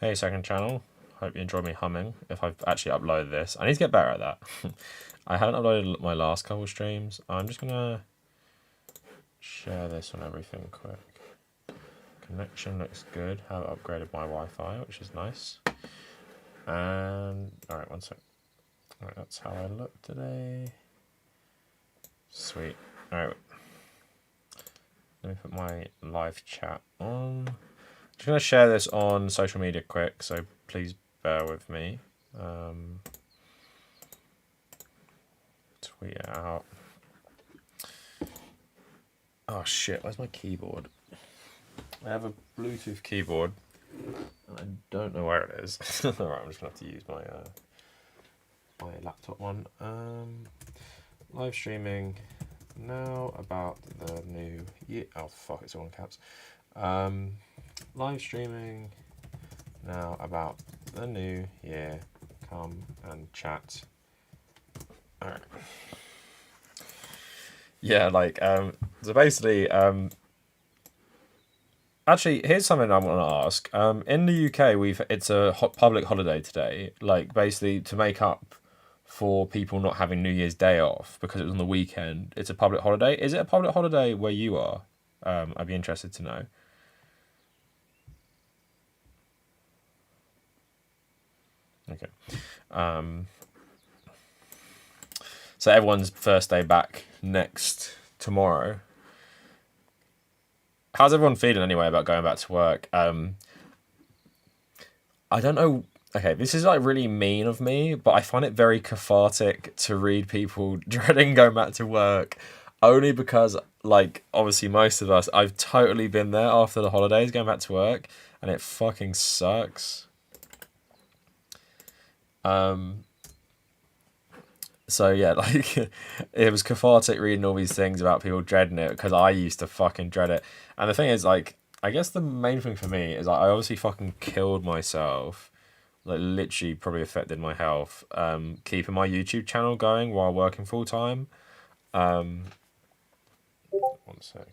Hey, second channel. Hope you enjoyed me humming. If I've actually uploaded this, I need to get better at that. I haven't uploaded my last couple streams. I'm just gonna share this on everything quick. Connection looks good. Have upgraded my Wi-Fi, which is nice. And alright, one sec. Alright, that's how I look today. Sweet. Alright. Let me put my live chat on. Just gonna share this on social media quick, so please bear with me. Tweet it out. Oh shit, where's my keyboard? I have a Bluetooth keyboard, and I don't know where it is. Alright, I'm just gonna have to use my my laptop one. Live streaming now about the new year. Oh fuck, it's all in caps. Live streaming now about the new year. Come and chat. Alright. Yeah, like, so basically, actually, here's something I want to ask. In the UK, it's a public holiday today, like, basically to make up for people not having New Year's Day off because it was on the weekend. It's a public holiday. Is it a public holiday where you are? I'd be interested to know. Okay. So everyone's first day back tomorrow. How's everyone feeling anyway about going back to work? I don't know. Okay, this is like really mean of me, but I find it very cathartic to read people dreading going back to work, only because, like, obviously most of us, I've totally been there after the holidays going back to work, and it fucking sucks. So yeah, like, it was cathartic reading all these things about people dreading it because I used to fucking dread it. And the thing is, like, I guess the main thing for me is, like, I obviously fucking killed myself, like, literally probably affected my health, keeping my YouTube channel going while working full time. One sec.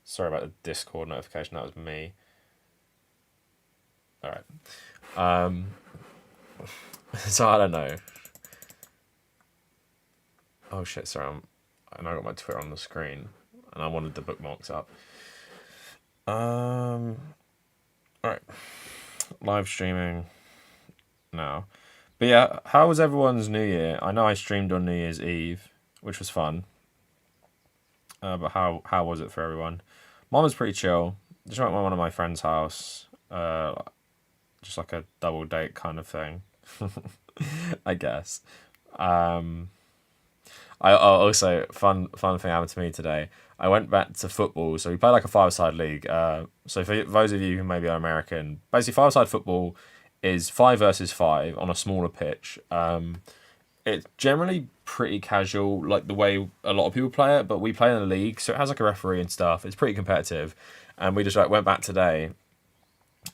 Sorry about the Discord notification, that was me. Alright. So I don't know. Oh shit, sorry, I got my Twitter on the screen and I wanted the bookmarks up. Alright. Live streaming now. But yeah, how was everyone's New Year? I know I streamed on New Year's Eve, which was fun. But how was it for everyone? Mine was pretty chill. Just went to one of my friend's house. Just like a double date kind of thing. I guess. I also fun thing happened to me today. I went back to football, so we play like a five-a-side league. So for those of you who maybe are American, basically five-a-side football is 5 versus 5 on a smaller pitch. It's generally pretty casual, like the way a lot of people play it, but we play in a league, so it has like a referee and stuff. It's pretty competitive, and we just like went back today,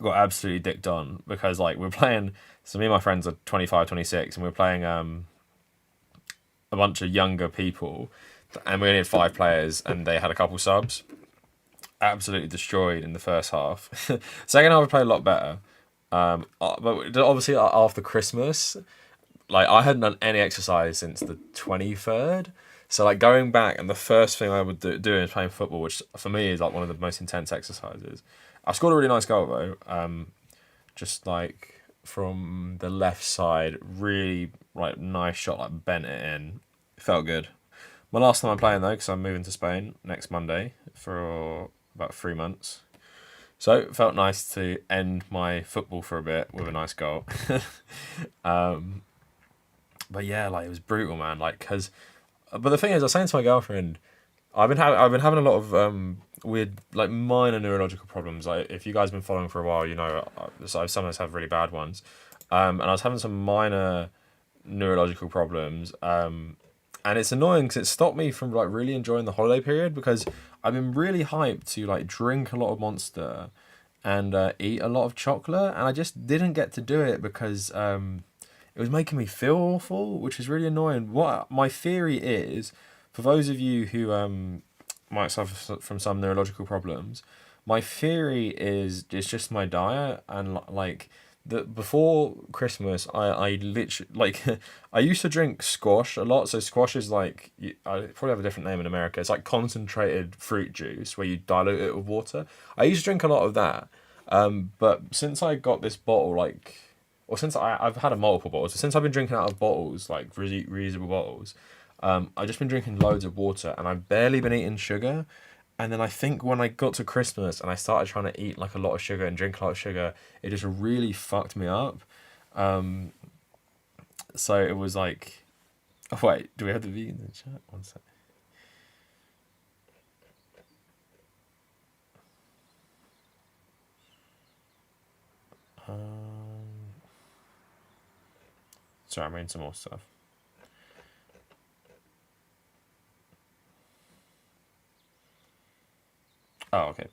got absolutely dicked on because like we're playing. So me and my friends are 25, 26, and we're playing a bunch of younger people, and we only had 5 players, and they had a couple subs. Absolutely destroyed in the first half. Second half, we played a lot better. But obviously after Christmas, like I hadn't done any exercise since the 23rd. So like going back, and the first thing I would do is playing football, which for me is like one of the most intense exercises. I scored a really nice goal though. Just like from the left side, really like nice shot, like bent it in. It felt good. My last time I'm playing though, because I'm moving to Spain next Monday for about 3 months. So it felt nice to end my football for a bit with a nice goal. But yeah, like it was brutal, man. Like, but the thing is, I was saying to my girlfriend, I've been having a lot of weird, like minor neurological problems. Like if you guys have been following for a while, you know, I sometimes have really bad ones. And I was having some minor neurological problems. And it's annoying because it stopped me from like really enjoying the holiday period because I've been really hyped to like drink a lot of Monster and eat a lot of chocolate, and I just didn't get to do it because it was making me feel awful, which is really annoying. What my theory is, for those of you who might suffer from some neurological problems, My theory is it's just my diet and like the before Christmas I literally like I used to drink squash a lot. So squash is like I probably have a different name in America. It's like concentrated fruit juice where you dilute it with water. I used to drink a lot of that. But since I got this bottle like or since I've had a multiple bottles, since I've been drinking out of bottles like reusable bottles, I've just been drinking loads of water and I've barely been eating sugar. And then I think when I got to Christmas and I started trying to eat like a lot of sugar and drink a lot of sugar, it just really fucked me up. Um, so it was like, oh wait, do we have the vegans in chat? One sec. Um, sorry, I'm reading some more stuff. Oh, okay.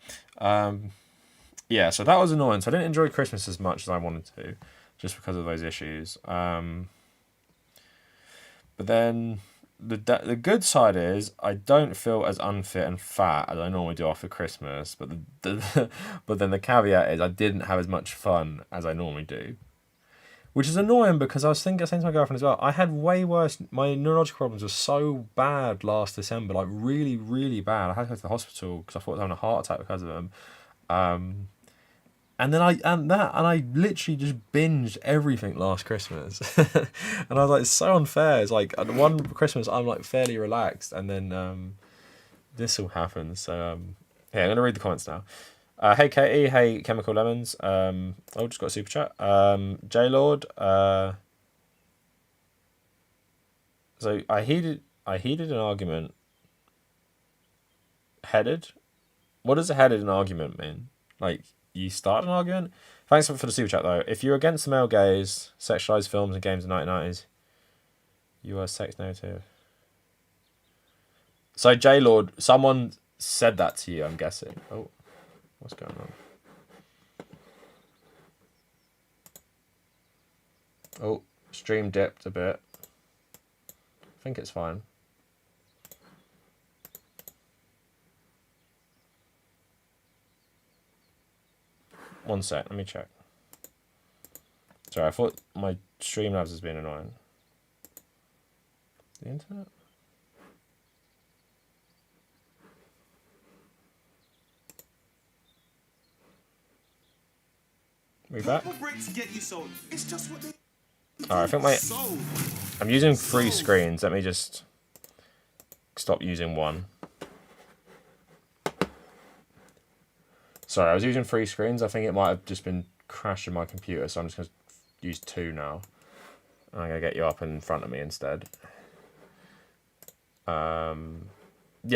Yeah, so that was annoying. So I didn't enjoy Christmas as much as I wanted to, just because of those issues. But then the good side is I don't feel as unfit and fat as I normally do after Christmas. But but then the caveat is I didn't have as much fun as I normally do, which is annoying because I was thinking, saying to my girlfriend as well, I had way worse. My neurological problems were so bad last December, like really, really bad. I had to go to the hospital because I thought I was having a heart attack because of them. Um, and then I literally just binged everything last Christmas, and I was like, it's so unfair. It's like at one Christmas I'm like fairly relaxed, and then this all happens. So yeah, I'm gonna read the comments now. Hey Katie, hey Chemical Lemons. Oh, just got a super chat. J Lord. So I heeded an argument. Headed. What does a headed an argument mean? Like you start an argument? Thanks for the super chat though. If you're against the male gaze, sexualized films and games in the 1990s, you are sex negative. So J Lord, someone said that to you, I'm guessing. Oh, what's going on? Oh, stream dipped a bit. I think it's fine. One sec, let me check. Sorry, I thought my Streamlabs has been annoying. The internet? We back? Alright, I think I'm using 3 screens. Let me just stop using one. Sorry, I was using 3 screens. I think it might have just been crashing my computer, so I'm just going to use 2 now. I'm going to get you up in front of me instead. Yeah,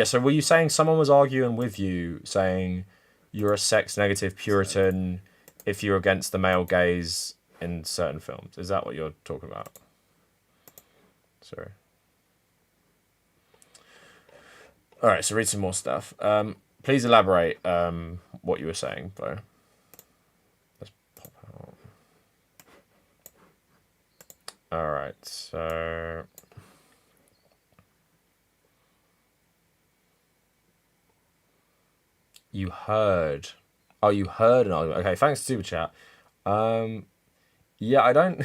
so were you saying someone was arguing with you, saying you're a sex-negative Puritan if you're against the male gaze in certain films? Is that what you're talking about? Sorry. Alright, so read some more stuff. Please elaborate what you were saying, though. Let's pop out. Alright, so... You heard. Oh, you heard an argument. Okay, thanks, Super Chat. Yeah, I don't...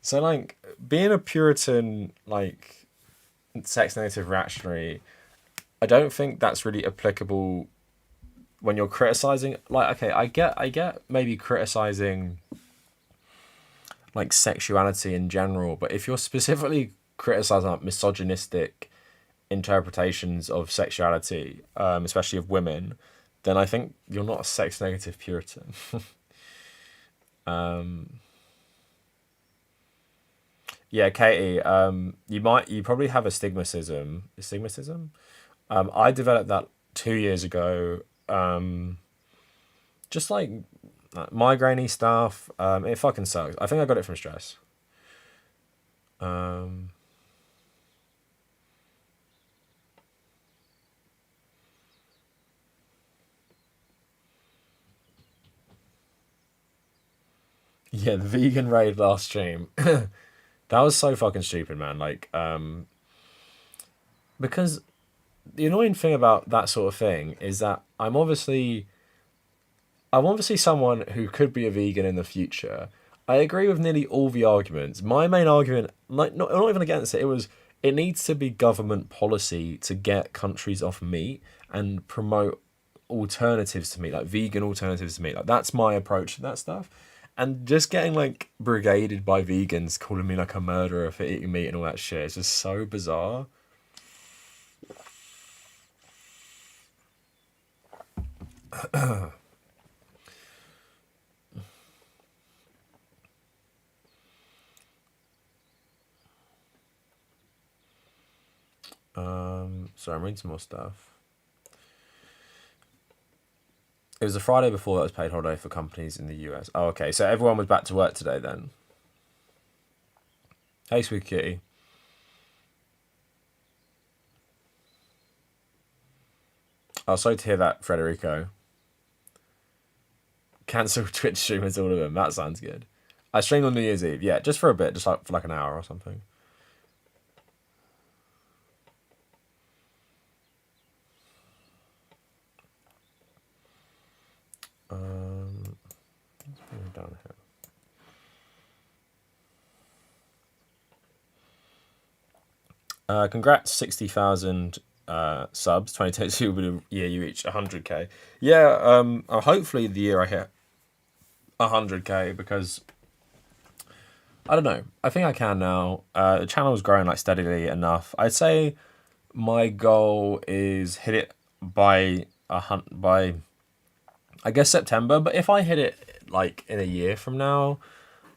So, like, being a Puritan, like, sex-negative reactionary, I don't think that's really applicable when you're criticizing. Like, okay, I get maybe criticizing, like, sexuality in general, but if you're specifically criticizing, like, misogynistic interpretations of sexuality, especially of women, then I think you're not a sex-negative Puritan. Yeah, Katie, you probably have astigmatism. Astigmatism? I developed that 2 years ago. Just like migraine-y stuff. It fucking sucks. I think I got it from stress. Yeah, the vegan raid last stream. That was so fucking stupid, man. Like, because the annoying thing about that sort of thing is that I'm obviously I want to see someone who could be a vegan in the future. I agree with nearly all the arguments. My main argument, like not even against it, it needs to be government policy to get countries off meat and promote alternatives to meat, like vegan alternatives to meat. Like that's my approach to that stuff. And just getting like brigaded by vegans calling me like a murderer for eating meat and all that shit is just so bizarre. Sorry, I'm reading some more stuff. It was the Friday before that was paid holiday for companies in the US. Oh, okay. So everyone was back to work today then. Hey, sweet kitty. Oh, sorry to hear that, Federico. Cancel Twitch streamers, all of them. That sounds good. I streamed on New Year's Eve. Yeah, just for a bit, just like for like an hour or something. Let's move down here. Congrats, 60,000 subs. 2022 will be the year you reach 100k. Yeah, hopefully the year I hit 100k because I don't know. I think I can now. The channel's growing like steadily enough. I'd say my goal is hit it by by I guess September. But if I hit it like in a year from now,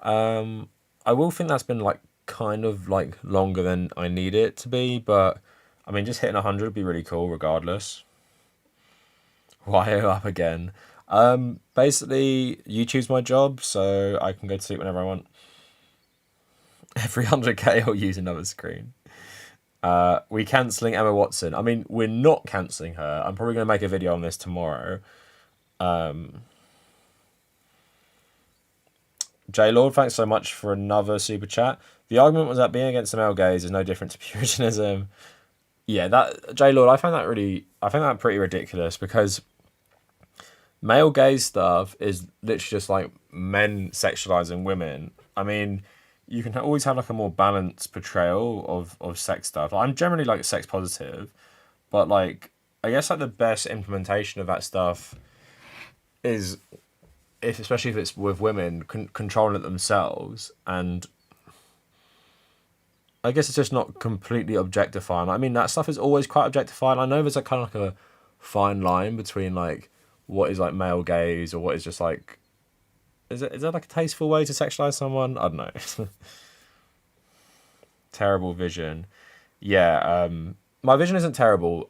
I will think that's been like kind of like longer than I need it to be. But I mean, just hitting 100 would be really cool, regardless. Why up again? Basically, YouTube's my job, so I can go to sleep whenever I want. Every 100k, I'll use another screen. We cancelling Emma Watson. I mean, we're not cancelling her. I'm probably going to make a video on this tomorrow. J Lord, thanks so much for another super chat. The argument was that being against the male gaze is no different to Puritanism. Yeah, that J Lord, I find that pretty ridiculous because male gaze stuff is literally just like men sexualizing women. I mean, you can always have like a more balanced portrayal of sex stuff. I'm generally like sex positive, but like I guess like the best implementation of that stuff is especially if it's with women controlling it themselves, and I guess it's just not completely objectifying. I mean, that stuff is always quite objectifying. I know there's like kind of like a fine line between like what is like male gaze or what is just like is that like a tasteful way to sexualize someone? I don't know. Terrible vision. Yeah, my vision isn't terrible.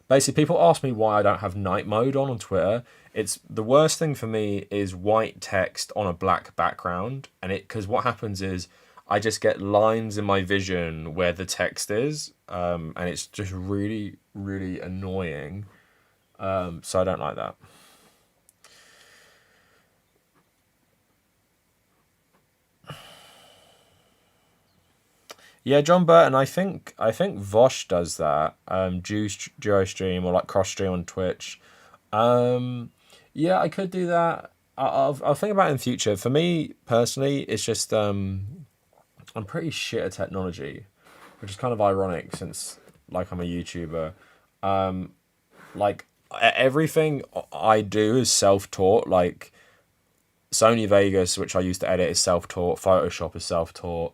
Basically, people ask me why I don't have night mode on Twitter. It's the worst thing for me is white text on a black background, and because what happens is I just get lines in my vision where the text is, and it's just really, really annoying. So I don't like that. Yeah, John Burton. I think Vosh does that. Duo stream or like cross stream on Twitch. Yeah, I could do that. I'll think about it in future. For me personally, it's just I'm pretty shit at technology, which is kind of ironic since like I'm a YouTuber. Like everything I do is self-taught. Like Sony Vegas, which I used to edit, is self-taught. Photoshop is self-taught.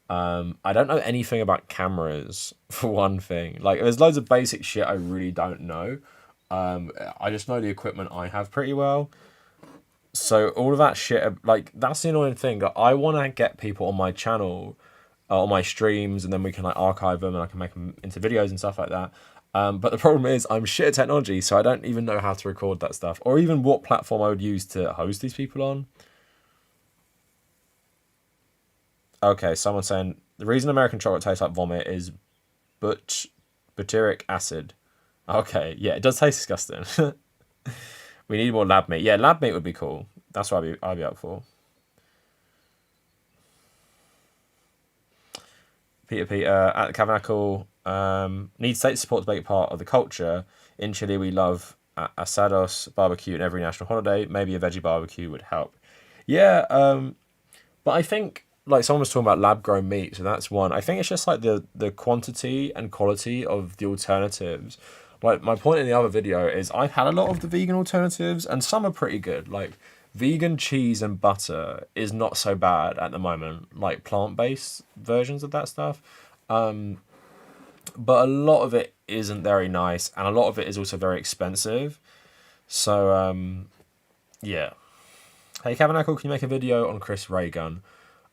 I don't know anything about cameras for one thing. Like there's loads of basic shit I really don't know. I just know the equipment I have pretty well. So all of that shit, like that's the annoying thing. I want to get people on my channel, on my streams, and then we can like archive them and I can make them into videos and stuff like that. But the problem is I'm shit at technology, so I don't even know how to record that stuff or even what platform I would use to host these people on. Okay, someone's saying the reason American chocolate tastes like vomit is butyric acid. Okay, yeah, it does taste disgusting. We need more lab meat. Yeah, lab meat would be cool. That's what I'd be up for. Peter at the Kavernacle, need state support to make it part of the culture. In Chile, we love asados barbecue in every national holiday. Maybe a veggie barbecue would help. Yeah, but I think like someone was talking about lab grown meat, so that's one. I think it's just like the quantity and quality of the alternatives. Like my point in the other video is I've had a lot of the vegan alternatives and some are pretty good. Like vegan cheese and butter is not so bad at the moment, like plant-based versions of that stuff. But a lot of it isn't very nice and a lot of it is also very expensive. So yeah. Hey Kavernacle, can you make a video on Chris Ray Gun?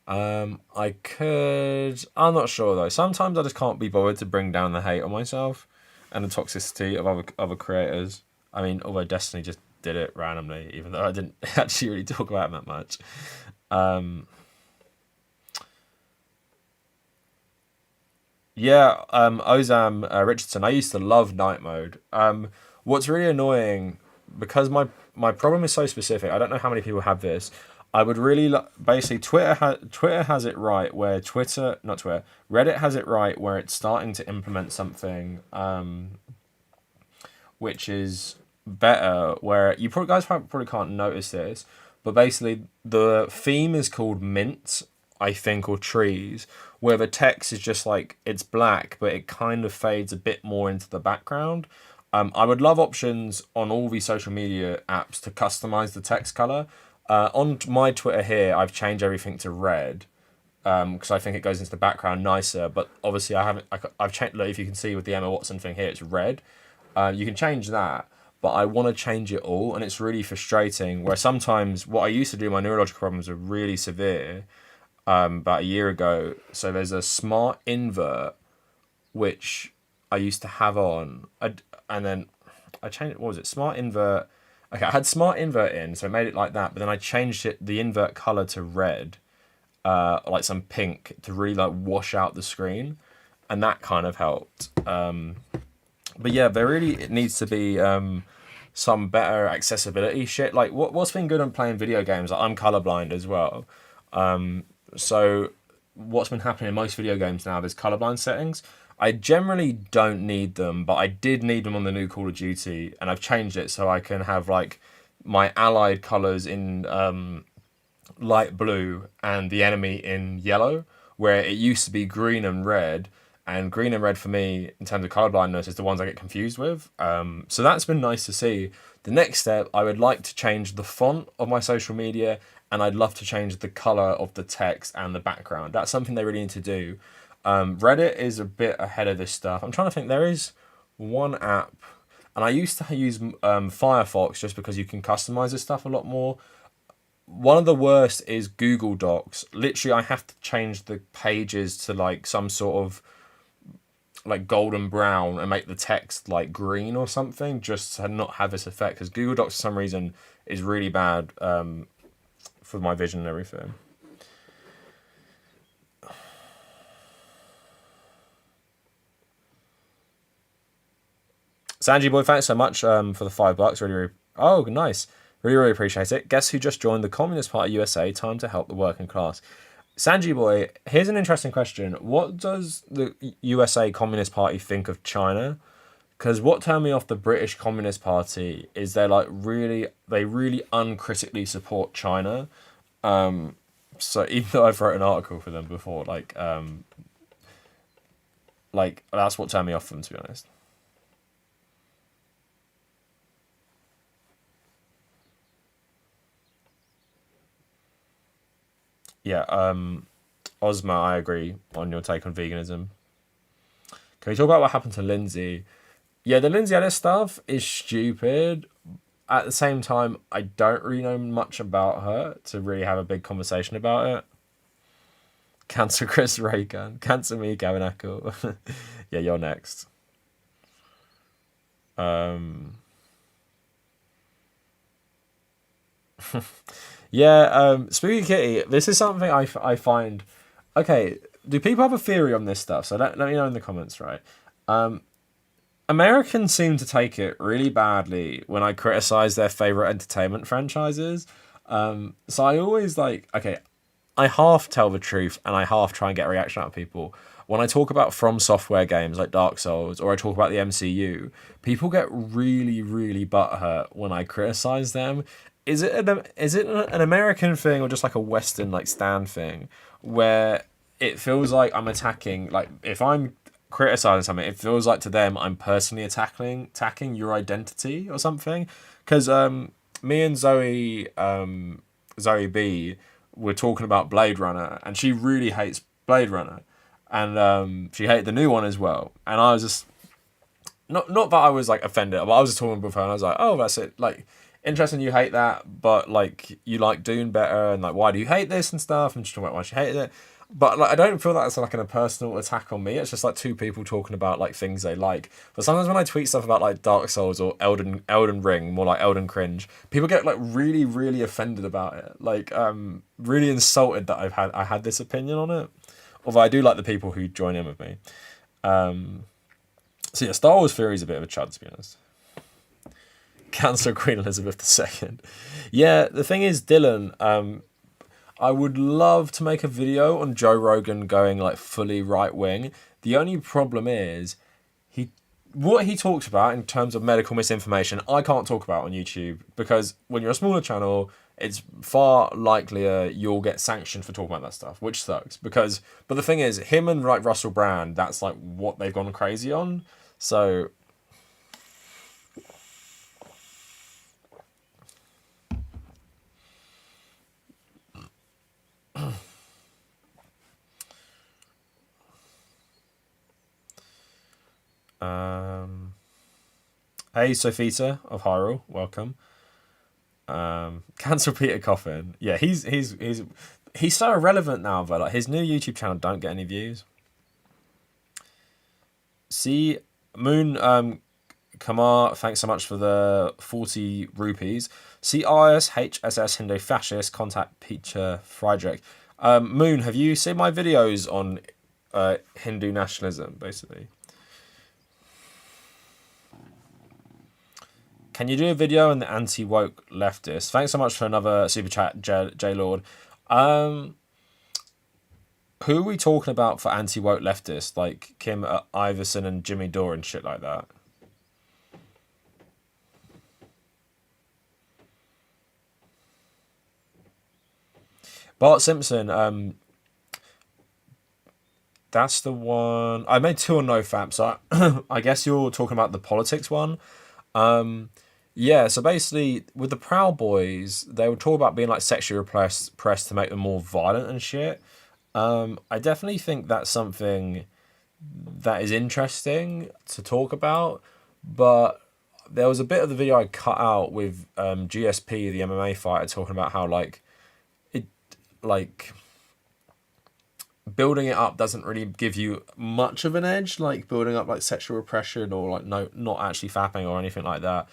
I could. I'm not sure though. Sometimes I just can't be bothered to bring down the hate on myself and the toxicity of other creators. I mean, although Destiny just did it randomly, even though I didn't actually really talk about him that much. Yeah, Ozam Richardson. I used to love night mode. What's really annoying because my problem is so specific. I don't know how many people have this. I would really basically Twitter has it right where Reddit has it right where it's starting to implement something which is better. Where you probably can't notice this, but basically the theme is called Mint, I think, or Trees, where the text is just like it's black, but it kind of fades a bit more into the background. I would love options on all these social media apps to customize the text color. On my Twitter here, I've changed everything to red because I think it goes into the background nicer. But obviously, I've changed. Like, if you can see with the Emma Watson thing here, it's red. You can change that, but I want to change it all, and it's really frustrating. Where sometimes what I used to do, my neurological problems are really severe. About a year ago, so there's a smart invert which I used to have on, and then I changed. What was it? Smart invert. Okay, I had smart invert in, so I made it like that. But then I changed the invert color to red, like some pink, to really like wash out the screen, and that kind of helped. But yeah, it needs to be some better accessibility shit. Like what's been good on playing video games? Like, I'm colorblind as well, so what's been happening in most video games now? There's colorblind settings. I generally don't need them, but I did need them on the new Call of Duty, and I've changed it so I can have like my allied colors in light blue and the enemy in yellow, where it used to be green and red. And green and red for me, in terms of colorblindness, is the ones I get confused with. So that's been nice to see. The next step, I would like to change the font of my social media, and I'd love to change the color of the text and the background. That's something they really need to do. Reddit is a bit ahead of this stuff. I'm trying to think. There is one app, and I used to use Firefox just because you can customize this stuff a lot more. One of the worst is Google Docs. Literally, I have to change the pages to like some sort of like golden brown and make the text like green or something just to not have this effect, because Google Docs for some reason is really bad for my vision and everything. Sanji boy, thanks so much for the $5. Really, oh nice, really appreciate it. Guess who just joined the Communist Party USA? Time to help the working class. Sanji boy, here's an interesting question. What does the USA Communist Party think of China? Because what turned me off the British Communist Party is they really uncritically support China. So even though I've wrote an article for them before, like that's what turned me off them, to be honest. Yeah, Ozma, I agree on your take on veganism. Can we talk about what happened to Lindsay? Yeah, the Lindsay Ellis stuff is stupid. At the same time, I don't really know much about her to really have a big conversation about it. Cancel Chris Reagan. Cancel me, Kavernacle. Yeah, you're next. Yeah, Spooky Kitty, this is something I find... Okay, do people have a theory on this stuff? So let me know in the comments, right? Americans seem to take it really badly when I criticize their favorite entertainment franchises. So I always I half tell the truth and I half try and get a reaction out of people. when I talk about From Software games like Dark Souls, or I talk about the MCU, people get really, really butthurt when I criticize them. Is it an American thing or just like a Western like stand thing where it feels like I'm attacking, like if I'm criticizing something, it feels like to them I'm personally attacking your identity or something. Because me and Zoe B were talking about Blade Runner, and she really hates Blade Runner, and she hated the new one as well. And I was just not that I was like offended, but I was just talking with her, and I was like, oh, that's it. Like, interesting you hate that, but like you like Dune better, and like why do you hate this and stuff? And she's talking about why she hated it. But like I don't feel that it's like a personal attack on me. It's just like two people talking about like things they like. But sometimes when I tweet stuff about like Dark Souls or Elden Ring, more like Elden Cringe, people get like really, really offended about it. Like really insulted that I had this opinion on it. Although I do like the people who join in with me. So yeah, Star Wars Theory is a bit of a chud, to be honest. Cancel Queen Elizabeth II. Yeah, the thing is, Dylan, I would love to make a video on Joe Rogan going like fully right wing. The only problem is what he talks about in terms of medical misinformation, I can't talk about on YouTube, because when you're a smaller channel, it's far likelier you'll get sanctioned for talking about that stuff, which sucks. But the thing is, him and like Russell Brand, that's like what they've gone crazy on. So hey Sophita of Hyrule, welcome. Cancel Peter Coffin. Yeah, he's so irrelevant now, but like his new YouTube channel don't get any views. See, Moon Kamar, thanks so much for the 40 rupees. CIS HSS Hindu Fascist, contact Peter Friedrich. Moon, have you seen my videos on Hindu nationalism, basically? Can you do a video on the anti-woke leftist? Thanks so much for another super chat, J Lord. Who are we talking about for anti-woke leftists? Like Kim Iverson and Jimmy Dore and shit like that? Bart Simpson, that's the one. I made two on NoFap, so I guess you're talking about the politics one. Yeah, so basically with the Proud Boys, they would talk about being like sexually repressed to make them more violent and shit. I definitely think that's something that is interesting to talk about, but there was a bit of the video I cut out with GSP, the MMA fighter, talking about how like building it up doesn't really give you much of an edge, like building up like sexual repression or like not actually fapping or anything like that.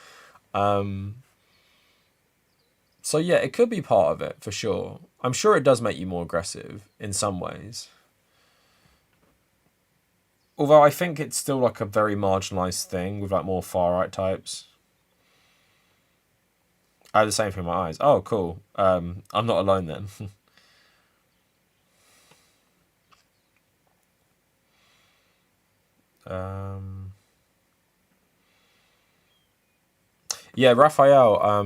So yeah, it could be part of it for sure. I'm sure it does make you more aggressive in some ways. Although I think it's still like a very marginalized thing with like more far right types. I have the same thing in my eyes. Oh, cool. I'm not alone then. Yeah, Raphael,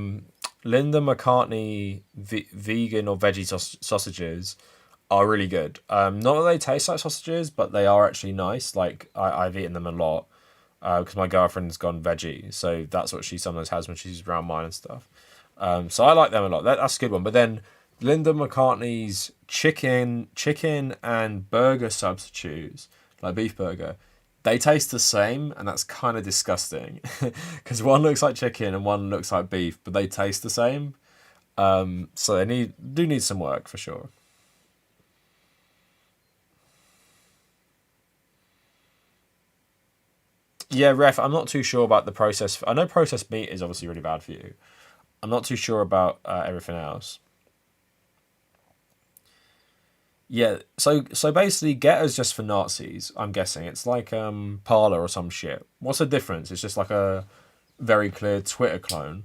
Linda McCartney vegan or veggie sausages are really good. Not that they taste like sausages, but they are actually nice. Like I've eaten them a lot because my girlfriend's gone veggie, so that's what she sometimes has when she's around mine and stuff. So I like them a lot. That's a good one. But then Linda McCartney's chicken and burger substitutes, like beef burger, they taste the same, and that's kind of disgusting because one looks like chicken and one looks like beef, but they taste the same. So they do need some work for sure. Yeah, ref, I'm not too sure about the process. I know processed meat is obviously really bad for you. I'm not too sure about everything else. Yeah, so basically, Getter's just for Nazis. I'm guessing it's like Parler or some shit. What's the difference? It's just like a very clear Twitter clone.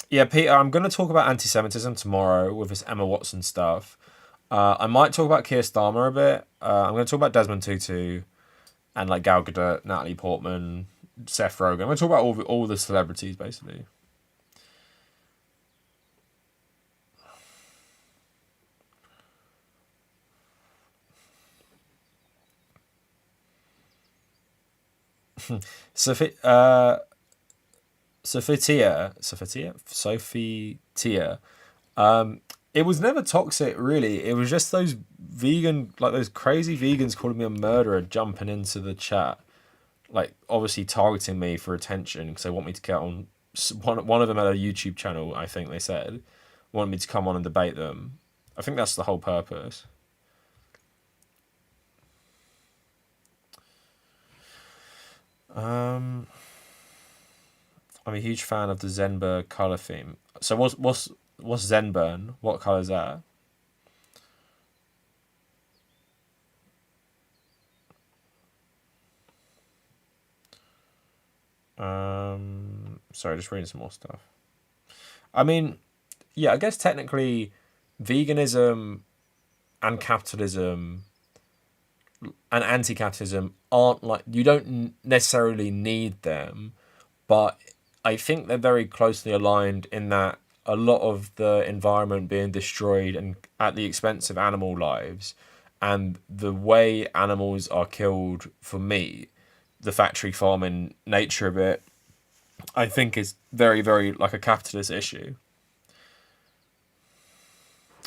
Yeah, Peter, I'm going to talk about anti-Semitism tomorrow with this Emma Watson stuff. I might talk about Keir Starmer a bit. I'm going to talk about Desmond Tutu and like Gal Gadot, Natalie Portman, Seth Rogen. I'm going to talk about all the celebrities basically. Sophie, Sophie Tia. It was never toxic, really. It was just those vegan, like those crazy vegans calling me a murderer, jumping into the chat, like obviously targeting me for attention because they want me to get on. One of them had a YouTube channel. I think they said wanted me to come on and debate them. I think that's the whole purpose. Um, I'm a huge fan of the Zenberg color theme. So what's Zenburn? What color is that? Sorry, just reading some more stuff. I mean, yeah, I guess technically, veganism and capitalism and anti-capitalism aren't like you don't necessarily need them, but I think they're very closely aligned in that a lot of the environment being destroyed and at the expense of animal lives and the way animals are killed for meat, the factory farming nature of it, I think is very, very like a capitalist issue.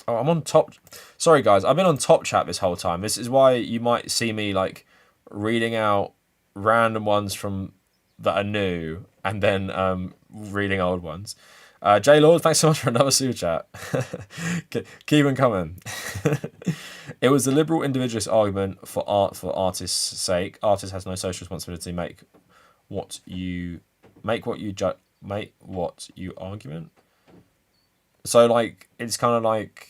Oh, I'm on top. Sorry, guys. I've been on top chat this whole time. This is why you might see me like reading out random ones from that are new and then reading old ones. J Lord, thanks so much for another super chat. Keep them coming. It was the liberal individualist argument for art for artists' sake. Artist has no social responsibility. What you make what you argument. So like it's kind of like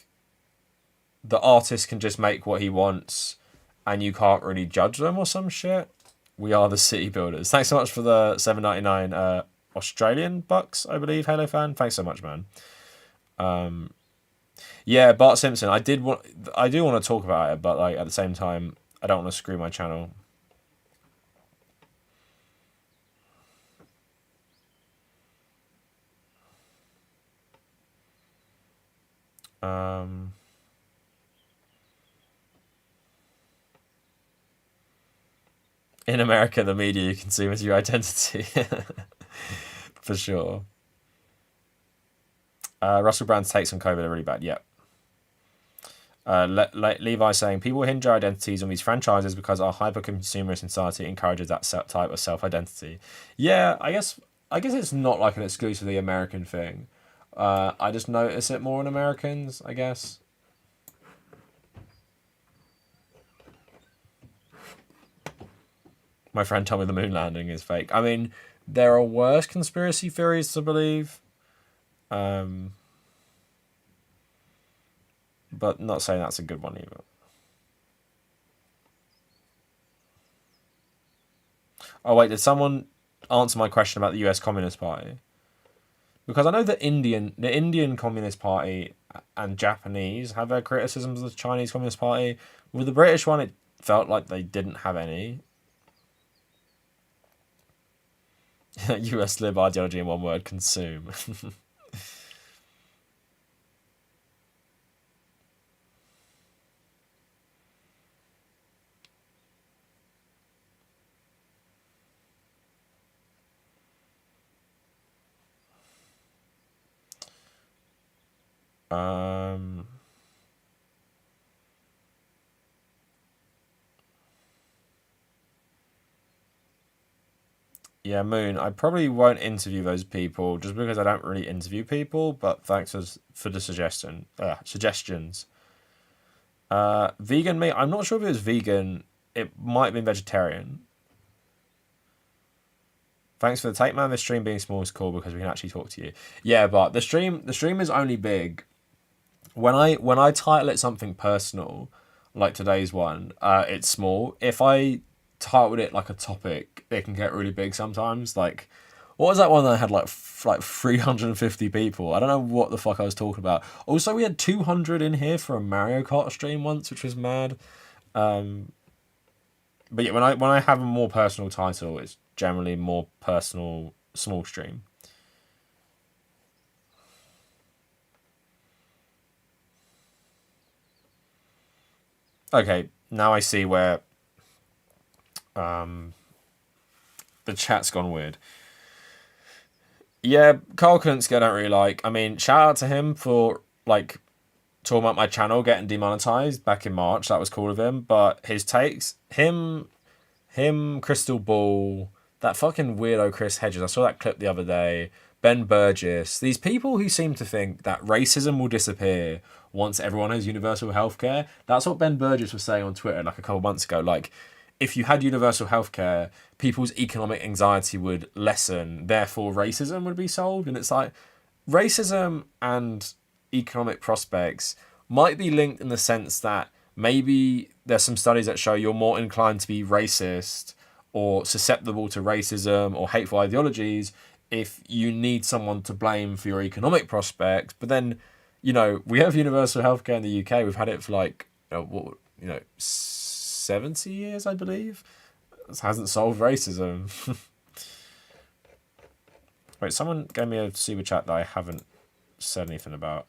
the artist can just make what he wants, and you can't really judge them or some shit. We are the city builders. Thanks so much for the $7.99 Australian bucks, I believe. Halo fan. Thanks so much, man. Yeah, Bart Simpson. I do want to talk about it, but like at the same time, I don't want to screw my channel. In America, the media you consume is your identity. For sure. Russell Brand's takes on COVID are really bad. Yep. Levi saying people hinge our identities on these franchises because our hyper-consumerist society encourages that type of self-identity. Yeah, I guess it's not like an exclusively American thing. I just notice it more in Americans, I guess. My friend told me the moon landing is fake. I mean, there are worse conspiracy theories to believe. But not saying that's a good one either. Oh wait, did someone answer my question about the US Communist Party? Because I know the Indian Communist Party and Japanese have their criticisms of the Chinese Communist Party. With the British one, it felt like they didn't have any. US lib ideology in one word: consume. Yeah, Moon. I probably won't interview those people just because I don't really interview people. But thanks for the suggestions. Vegan meat. I'm not sure if it was vegan. It might have been vegetarian. Thanks for the take, man. The stream being small is cool because we can actually talk to you. Yeah, but the stream is only big when I title it something personal, like today's one. It's small. If I titled it like a topic, it can get really big sometimes. Like, What was that one that had like 350 people? I don't know what the fuck I was talking about. Also, we had 200 in here for a Mario Kart stream once, which was mad. But yeah, when I have a more personal title, it's generally more personal, small stream. Okay, now I see where the chat's gone weird. Yeah, Carl Kuntzke I don't really like. I mean, shout out to him for like talking about my channel getting demonetized back in March. That was cool of him. But his takes, him, Crystal Ball, that fucking weirdo Chris Hedges. I saw that clip the other day. Ben Burgess. These people who seem to think that racism will disappear once everyone has universal healthcare. That's what Ben Burgess was saying on Twitter like a couple months ago. Like, if you had universal healthcare, people's economic anxiety would lessen, therefore racism would be solved. And it's like, racism and economic prospects might be linked in the sense that maybe there's some studies that show you're more inclined to be racist or susceptible to racism or hateful ideologies if you need someone to blame for your economic prospects. But then, we have universal healthcare in the UK. We've had it for like, 70 years, I believe. This hasn't solved racism. Wait, someone gave me a super chat that I haven't said anything about.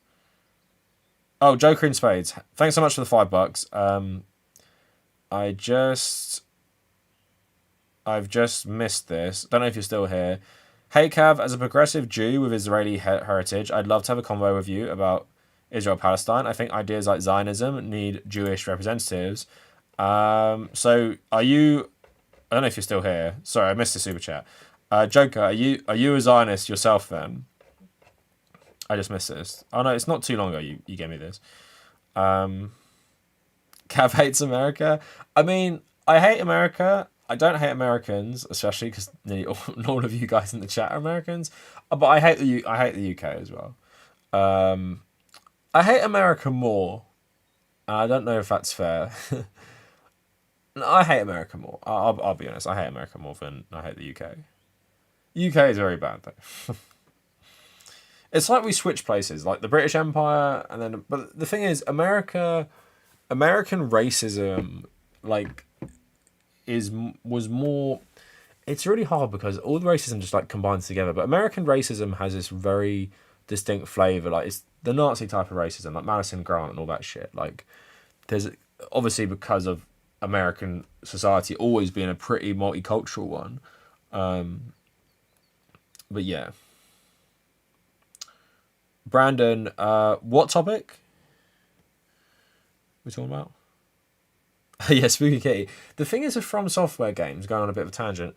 Oh, Joker in Spades. Thanks so much for the $5. I've just missed this. Don't know if you're still here. Hey Cav, as a progressive Jew with Israeli heritage, I'd love to have a convo with you about Israel-Palestine. I think ideas like Zionism need Jewish representatives. So are you... I don't know if you're still here. Sorry, I missed the super chat. Joker, are you a Zionist yourself then? I just missed this. Oh no, it's not too long ago you gave me this. Cav hates America. I mean, I hate America. I don't hate Americans, especially because nearly all of you guys in the chat are Americans. But I hate the UK as well. I hate America more. I don't know if that's fair. I hate America more. I'll be honest. I hate America more than I hate the UK. UK is very bad though. It's like we switch places, like the British Empire, and then. But the thing is, American racism, like, was more. It's really hard because all the racism just like combines together. But American racism has this very distinct flavor. Like, it's the Nazi type of racism, like Madison Grant and all that shit. Like, there's obviously because of American society always being a pretty multicultural one. But yeah. Brandon, what topic we're talking about? Yeah, Spooky Kitty. The thing is with From Software games, going on a bit of a tangent,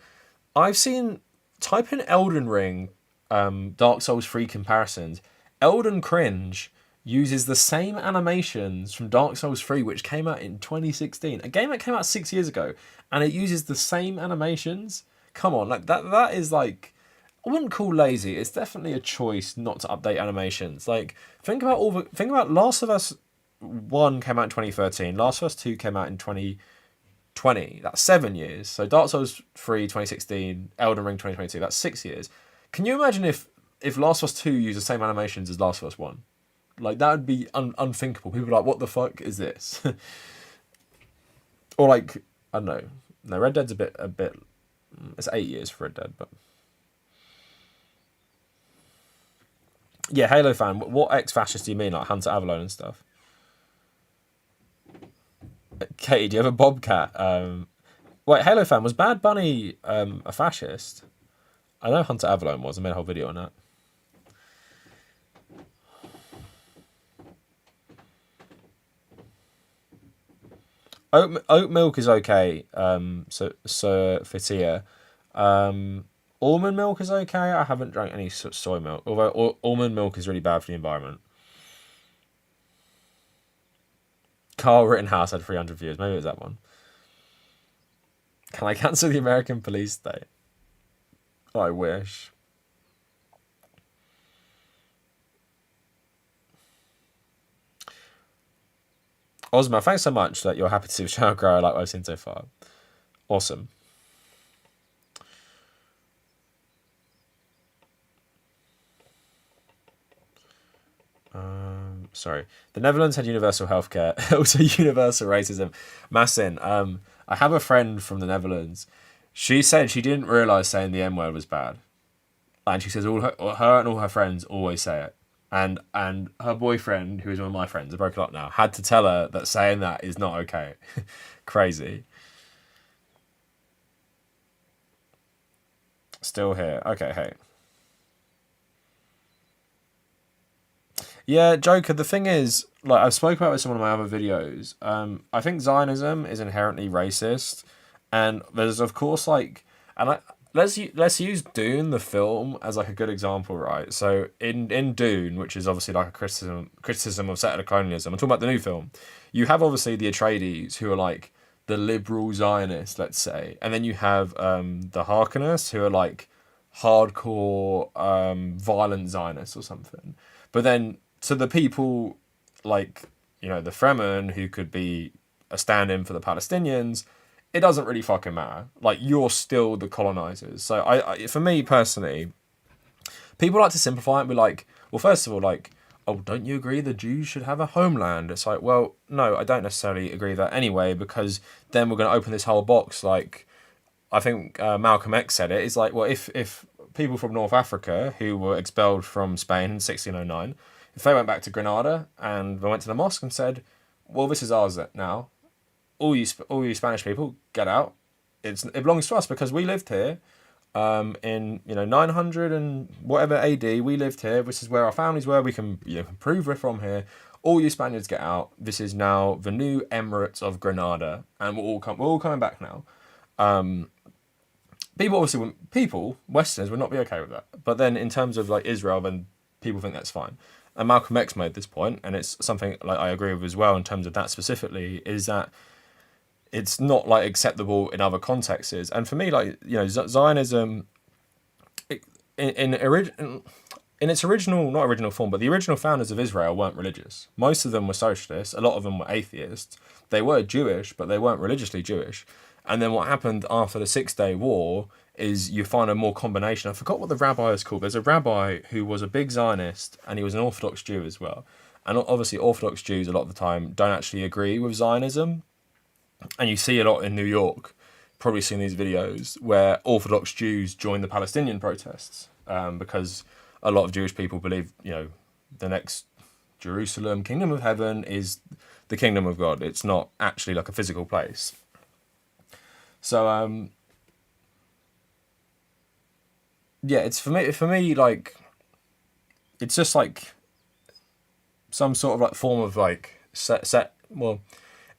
I've seen, type in Elden Ring, Dark Souls 3 comparisons. Elden Cringe uses the same animations from Dark Souls 3, which came out in 2016. A game that came out 6 years ago, and it uses the same animations. Come on, like that is like, I wouldn't call lazy. It's definitely a choice not to update animations. Like, think about Last of Us 1 came out in 2013. Last of Us 2 came out in 2020. That's 7 years. So Dark Souls 3 2016, Elden Ring 2022. That's 6 years. Can you imagine if Last of Us 2 used the same animations as Last of Us 1? Like, that would be unthinkable. People are like, what the fuck is this? Or like, I don't know. No, Red Dead's a bit. It's 8 years for Red Dead, but. Yeah, Halo fan. What ex-fascist do you mean? Like Hunter Avalon and stuff? Katie, do you have a Bobcat? Wait, Halo fan, was Bad Bunny a fascist? I know Hunter Avalon was. I made a whole video on that. Oat milk is okay. So Fatia. Almond milk is okay. I haven't drank any soy milk. Although almond milk is really bad for the environment. Carl Rittenhouse had 300 views. Maybe it was that one. Can I cancel the American police state? Oh, I wish. Ozma, thanks so much that you're happy to see the channel grow. I like what I've seen so far. Awesome. Sorry. The Netherlands had universal healthcare, also universal racism. Massin, I have a friend from the Netherlands. She said she didn't realise saying the N word was bad. And she says her and all her friends always say it. And her boyfriend, who is one of my friends, are broken up now, had to tell her that saying that is not okay. Crazy. Still here. Okay, hey. Yeah, Joker, the thing is, like I've spoken about this in one of my other videos, I think Zionism is inherently racist. And there's of course like and I let's use Dune the film as like a good example, right? So in Dune, which is obviously like a criticism of settler colonialism, I'm talking about the new film. You have obviously the Atreides who are like the liberal Zionists, let's say, and then you have the Harkonnens who are like hardcore violent Zionists or something. But then to the people like the Fremen who could be a stand-in for the Palestinians, it doesn't really fucking matter. Like you're still the colonizers. So for me personally, people like to simplify it and be like, well, first of all, like, oh, don't you agree the Jews should have a homeland? It's like, well, no, I don't necessarily agree with that anyway, because then we're going to open this whole box. Like, I think Malcolm X said it. It's like, well, if people from North Africa who were expelled from Spain in 1609, if they went back to Granada and they went to the mosque and said, well, this is ours now, all you Spanish people, get out. It belongs to us because we lived here in 900 and whatever AD. We lived here. This is where our families were. We can prove we're from here. All you Spaniards, get out. This is now the new Emirates of Granada, and we're all coming back now. Westerners would not be okay with that. But then in terms of like Israel, then people think that's fine. And Malcolm X made this point, and it's something like I agree with as well in terms of that specifically, is that it's not like acceptable in other contexts. And for me, like Zionism, in its original, not original form, but the original founders of Israel weren't religious. Most of them were socialists. A lot of them were atheists. They were Jewish, but they weren't religiously Jewish. And then what happened after the 6-Day War is you find a more combination. I forgot what the rabbi is called. There's a rabbi who was a big Zionist, and he was an Orthodox Jew as well. And obviously Orthodox Jews a lot of the time don't actually agree with Zionism. And you see a lot in New York, probably seen these videos, where Orthodox Jews join the Palestinian protests because a lot of Jewish people believe, the next Jerusalem, kingdom of heaven, is the kingdom of God. It's not actually like a physical place. So, yeah, it's for me, like, it's just like some sort of like form of like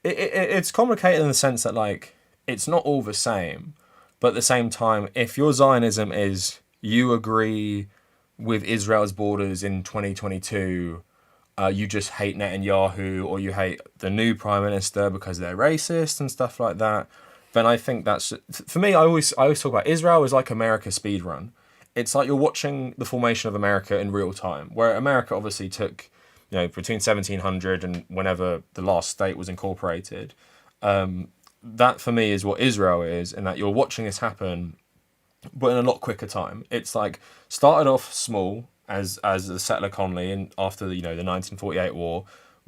it's complicated in the sense that like it's not all the same, but at the same time, if your Zionism is you agree with Israel's borders in 2022, you just hate Netanyahu or you hate the new prime minister because they're racist and stuff like that, then I think that's, for me, I always talk about Israel as like America's speed run. It's like you're watching the formation of America in real time, where America obviously took between 1700 and whenever the last state was incorporated. That for me is what Israel is, in that you're watching this happen, but in a lot quicker time. It's like started off small as a settler colony, and after the 1948 war,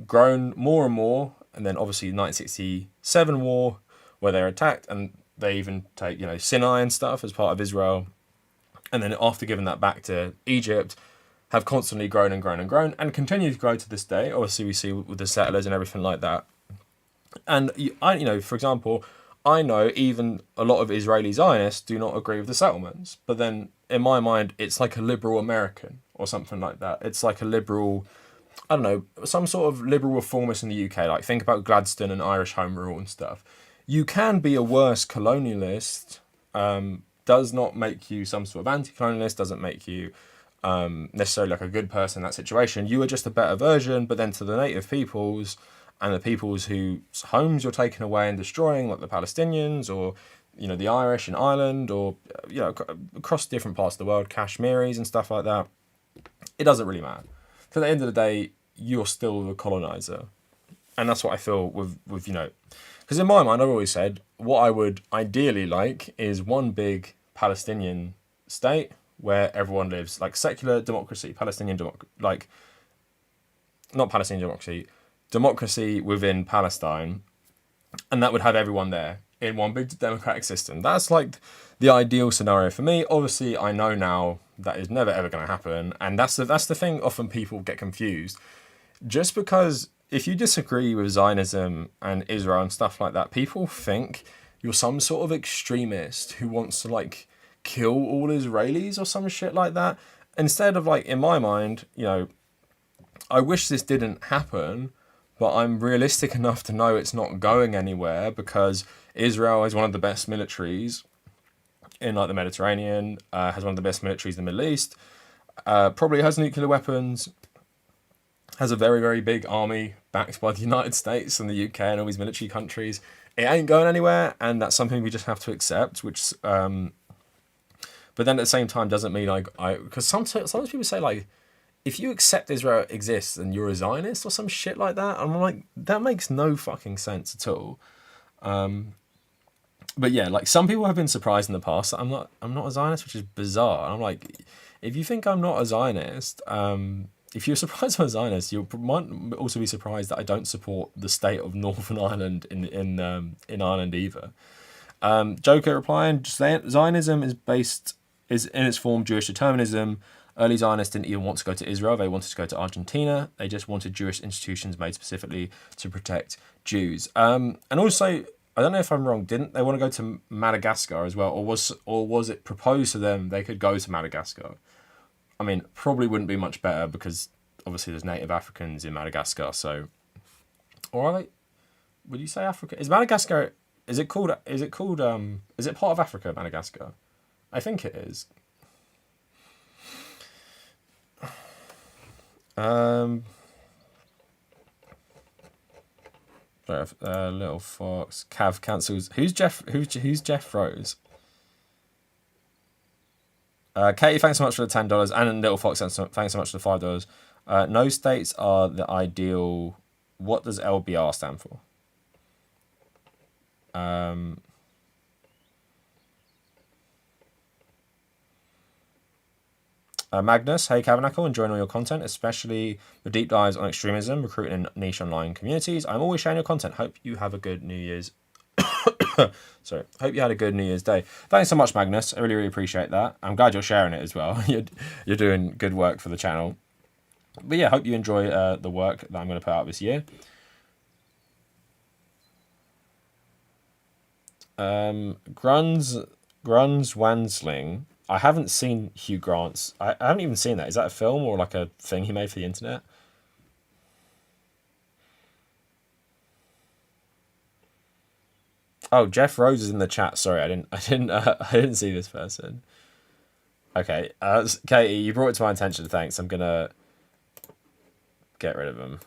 grown more and more, and then obviously the 1967 war, where they're attacked, and they even take Sinai and stuff as part of Israel, and then after giving that back to Egypt, have constantly grown and grown and grown, and continue to grow to this day. Obviously, we see with the settlers and everything like that. And for example, I know even a lot of Israeli Zionists do not agree with the settlements. But then, in my mind, it's like a liberal American or something like that. It's like a liberal, I don't know, some sort of liberal reformist in the UK. Like, think about Gladstone and Irish Home Rule and stuff. You can be a worse colonialist. Does not make you some sort of anti-colonialist. Doesn't make you necessarily like a good person in that situation. You are just a better version, but then to the native peoples and the peoples whose homes you're taking away and destroying, like the Palestinians or the Irish in Ireland, or across different parts of the world, Kashmiris and stuff like that, it doesn't really matter. So at the end of the day, you're still the colonizer. And that's what I feel with because in my mind, I've always said what I would ideally like is one big Palestinian state where everyone lives like secular democracy, Palestinian democracy. Like, not Palestinian democracy, democracy within Palestine, and that would have everyone there in one big democratic system. That's like the ideal scenario for me. Obviously, I know now that is never ever going to happen, and that's the thing. Often people get confused. Just because if you disagree with Zionism and Israel and stuff like that, people think you're some sort of extremist who wants to like kill all Israelis or some shit like that. Instead of like, in my mind, you know, I wish this didn't happen, but I'm realistic enough to know it's not going anywhere because Israel is one of the best militaries in like the Mediterranean, has one of the best militaries in the Middle East, probably has nuclear weapons, has a very, very big army backed by the United States and the UK and all these military countries. It ain't going anywhere, and that's something we just have to accept, which... but then at the same time doesn't mean because sometimes people say like, if you accept Israel exists and you're a Zionist or some shit like that, I'm like, that makes no fucking sense at all. But yeah, like some people have been surprised in the past that I'm not a Zionist, which is bizarre. And I'm like, if you think I'm not a Zionist, if you're surprised I'm a Zionist, you might also be surprised that I don't support the state of Northern Ireland in Ireland either. Joker replying, Zionism is in its form Jewish determinism. Early Zionists didn't even want to go to Israel. They wanted to go to Argentina. They just wanted Jewish institutions made specifically to protect Jews. And also, I don't know if I'm wrong, didn't they want to go to Madagascar as well? Or was it proposed to them they could go to Madagascar? I mean, probably wouldn't be much better because obviously there's native Africans in Madagascar. So, or are they, would you say Africa? Is Madagascar, is it part of Africa, Madagascar? I think it is. Little Fox. Cav cancels. Who's Jeff Rose? Katie, thanks so much for the $10, and Little Fox, thanks so much for the $5. No states are the ideal. What does LBR stand for? Magnus, hey Kavernacle, enjoying all your content, especially the deep dives on extremism, recruiting in niche online communities. I'm always sharing your content. Hope you have a good New Year's. Sorry. Hope you had a good New Year's Day. Thanks so much, Magnus. I really, really appreciate that. I'm glad you're sharing it as well. You're doing good work for the channel. But yeah, hope you enjoy the work that I'm going to put out this year. Gruns Wansling. I haven't seen Hugh Grant's. I haven't even seen that. Is that a film or like a thing he made for the internet? Oh, Jeff Rose is in the chat. Sorry, I didn't see this person. Okay, Katie, you brought it to my attention. Thanks. I'm gonna get rid of him.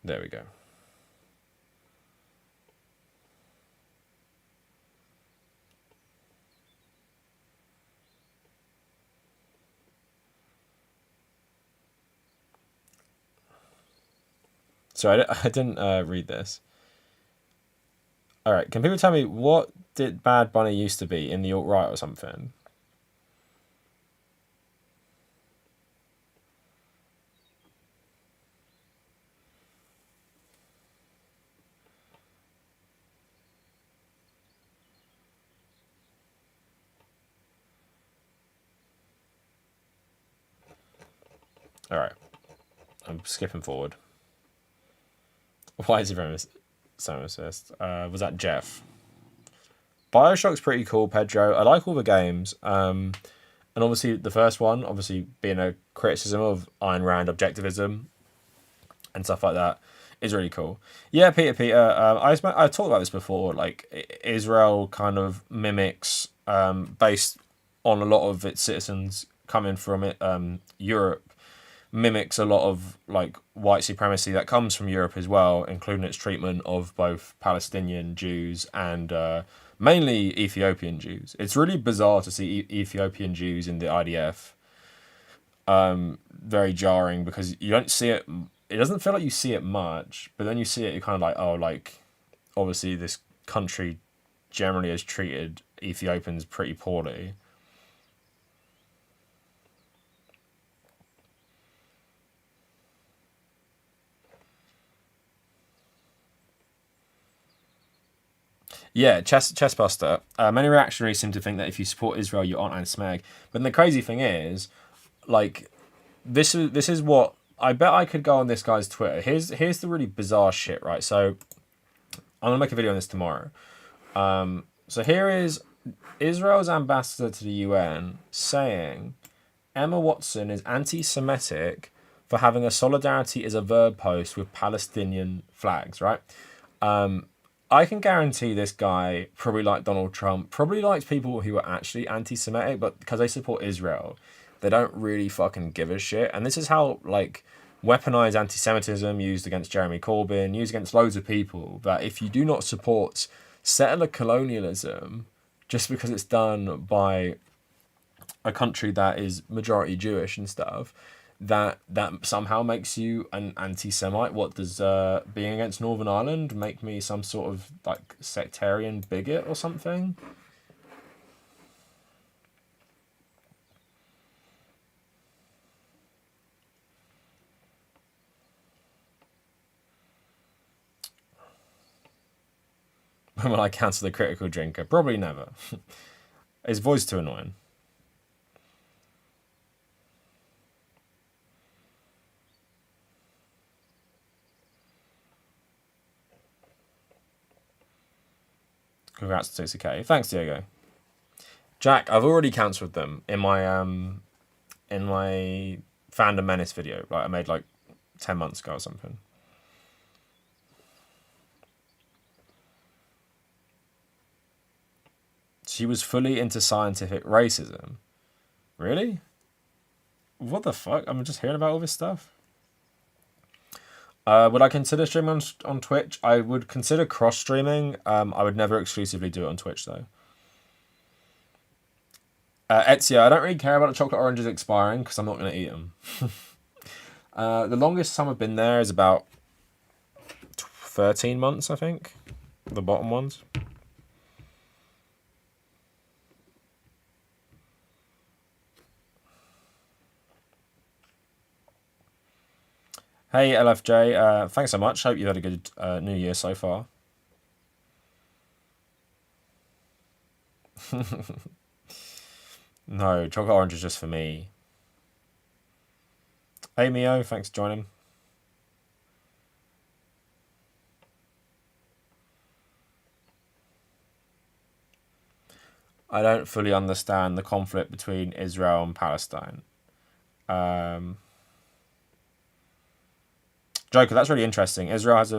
There we go. So I didn't read this. All right, can people tell me what did Bad Bunny used to be in the alt-right or something? All right, I'm skipping forward. Why is he from Sam Assist? Was that Jeff? Bioshock's pretty cool, Pedro. I like all the games. And obviously the first one, obviously being a criticism of Ayn Rand objectivism and stuff like that, is really cool. Yeah, Peter. I talked about this before. Like Israel kind of mimics, based on a lot of its citizens coming from Europe, mimics a lot of like white supremacy that comes from Europe as well, including its treatment of both Palestinian Jews and mainly Ethiopian Jews. It's really bizarre to see Ethiopian Jews in the IDF. Very jarring because you don't see it. It doesn't feel like you see it much, but then you see it, you're kind of like, oh, like obviously this country generally has treated Ethiopians pretty poorly. Yeah, chestbuster. Many reactionaries seem to think that if you support Israel, you aren't anti-Semitic. But then the crazy thing is, like, this is what I bet I could go on this guy's Twitter. Here's the really bizarre shit, right? So I'm gonna make a video on this tomorrow. So here is Israel's ambassador to the UN saying Emma Watson is anti-Semitic for having a solidarity is a verb post with Palestinian flags, right? I can guarantee this guy, probably like Donald Trump, probably likes people who are actually anti-Semitic, but because they support Israel, they don't really fucking give a shit. And this is how, like, weaponized anti-Semitism used against Jeremy Corbyn, used against loads of people, that if you do not support settler colonialism just because it's done by a country that is majority Jewish and stuff, that somehow makes you an anti-Semite. What does being against Northern Ireland make me some sort of like sectarian bigot or something? When will I cancel the critical drinker? Probably never. His voice too annoying. Congrats to 60k. Thanks, Diego. Jack, I've already cancelled them in my Fandom Menace video. Like I made like 10 months ago or something. She was fully into scientific racism. Really? What the fuck? I'm just hearing about all this stuff. Would I consider streaming on Twitch? I would consider cross-streaming. I would never exclusively do it on Twitch, though. Ezio, I don't really care about the chocolate oranges expiring because I'm not going to eat them. The longest time I've been there is about 13 months, I think. The bottom ones. Hey, LFJ. Thanks so much. Hope you've had a good New Year so far. No, chocolate orange is just for me. Hey, Mio. Thanks for joining. I don't fully understand the conflict between Israel and Palestine. Joker, that's really interesting. Israel has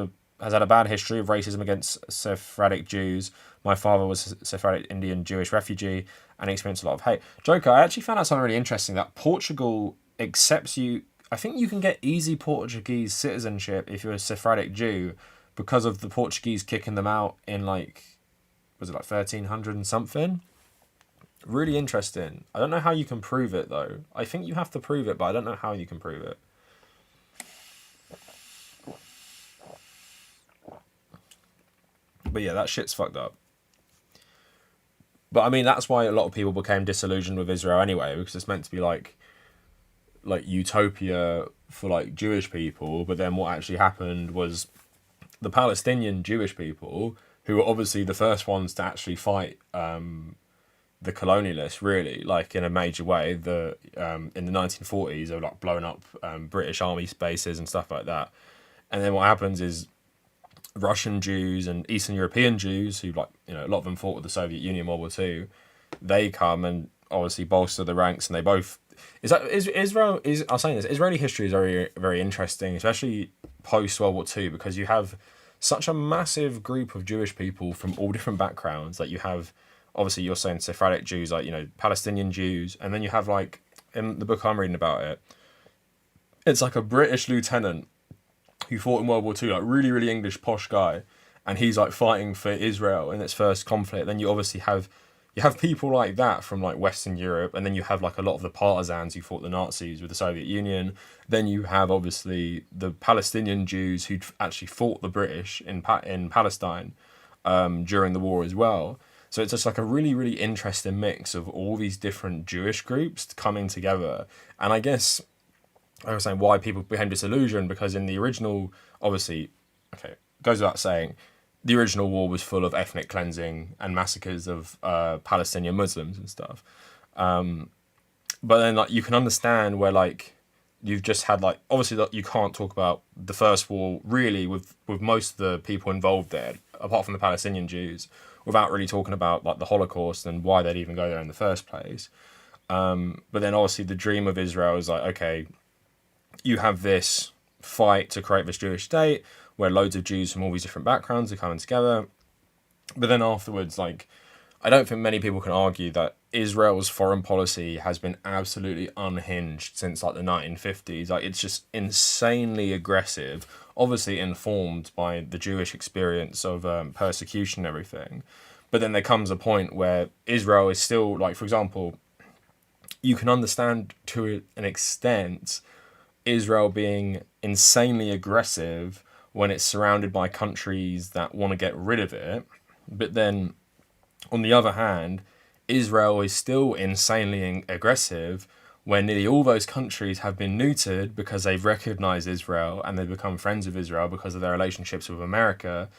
had a bad history of racism against Sephardic Jews. My father was a Sephardic Indian Jewish refugee and experienced a lot of hate. Joker, I actually found out something really interesting, that Portugal accepts you. I think you can get easy Portuguese citizenship if you're a Sephardic Jew because of the Portuguese kicking them out in like, was it like 1300 and something? Really interesting. I don't know how you can prove it though. I think you have to prove it, but I don't know how you can prove it. But yeah, that shit's fucked up. But I mean, that's why a lot of people became disillusioned with Israel anyway, because it's meant to be like utopia for like Jewish people. But then what actually happened was the Palestinian Jewish people, who were obviously the first ones to actually fight the colonialists, really, like in a major way. In the 1940s, they were like blowing up British army bases and stuff like that. And then what happens is Russian Jews and Eastern European Jews, who like, you know, a lot of them fought with the Soviet Union in World War II, they come and obviously bolster the ranks, and they both. Israel is. I'm saying this. Israeli history is very, very interesting, especially post World War II, because you have such a massive group of Jewish people from all different backgrounds. Like you have, obviously, you're saying Sephardic Jews, like, you know, Palestinian Jews, and then you have like in the book I'm reading about it, it's like a British lieutenant who fought in World War II, like really, really English posh guy, and he's like fighting for Israel in its first conflict. Then you obviously have people like that from like Western Europe, and then you have like a lot of the partisans who fought the Nazis with the Soviet Union. Then you have obviously the Palestinian Jews who actually fought the British in Palestine during the war as well. So it's just like a really, really interesting mix of all these different Jewish groups coming together. And I guess I was saying why people became disillusioned, because in the original, obviously, okay, goes without saying, the original war was full of ethnic cleansing and massacres of Palestinian Muslims and stuff. But then like you can understand where like you've just had like obviously like, you can't talk about the first war really with most of the people involved there apart from the Palestinian Jews without really talking about like the Holocaust and why they'd even go there in the first place. But then obviously the dream of Israel is like, okay, you have this fight to create this Jewish state where loads of Jews from all these different backgrounds are coming together. But then afterwards, like, I don't think many people can argue that Israel's foreign policy has been absolutely unhinged since like the 1950s. Like, it's just insanely aggressive, obviously informed by the Jewish experience of persecution and everything. But then there comes a point where Israel is still, like, for example, you can understand to an extent Israel being insanely aggressive when it's surrounded by countries that want to get rid of it. But then, on the other hand, Israel is still insanely aggressive when nearly all those countries have been neutered because they've recognized Israel and they've become friends of Israel because of their relationships with America.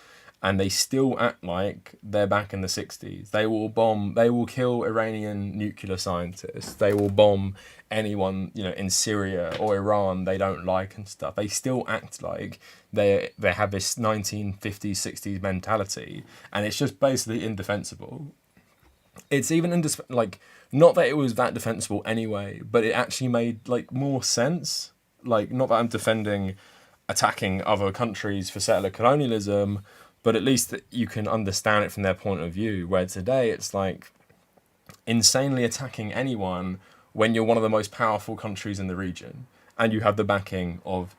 And they still act like they're back in the 60s. They will kill Iranian nuclear scientists. They will bomb anyone, in Syria or Iran they don't like and stuff. They still act like they have this 1950s, 60s mentality. And it's just basically indefensible. It's even not that it was that defensible anyway, but it actually made like more sense. Like, not that I'm defending attacking other countries for settler colonialism, but at least that you can understand it from their point of view, where today it's like insanely attacking anyone when you're one of the most powerful countries in the region and you have the backing of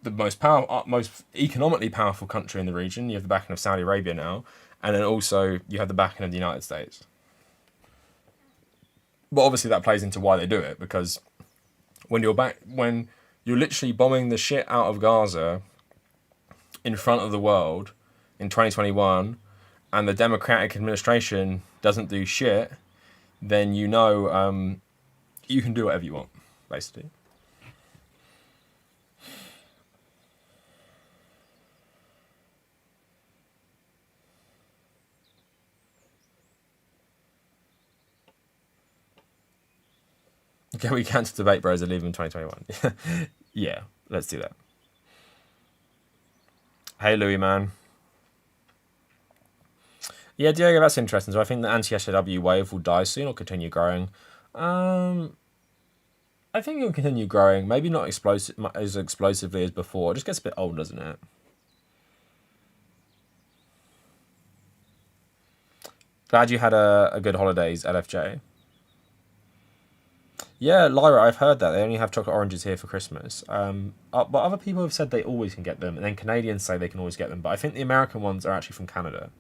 the most economically powerful country in the region. You have the backing of Saudi Arabia now, and then also you have the backing of the United States. But obviously that plays into why they do it, because when you're literally bombing the shit out of Gaza in front of the world in 2021 and the Democratic administration doesn't do shit, then you can do whatever you want, basically. Can we cancel debate bros and leave them in 2021? Yeah, let's do that. Hey, Louis, man. Yeah, Diego, that's interesting. So I think the anti-SJW wave will die soon or continue growing. I think it will continue growing. Maybe not as explosively as before. It just gets a bit old, doesn't it? Glad you had a good holidays, LFJ. Yeah, Lyra, I've heard that. They only have chocolate oranges here for Christmas. But other people have said they always can get them. And then Canadians say they can always get them. But I think the American ones are actually from Canada.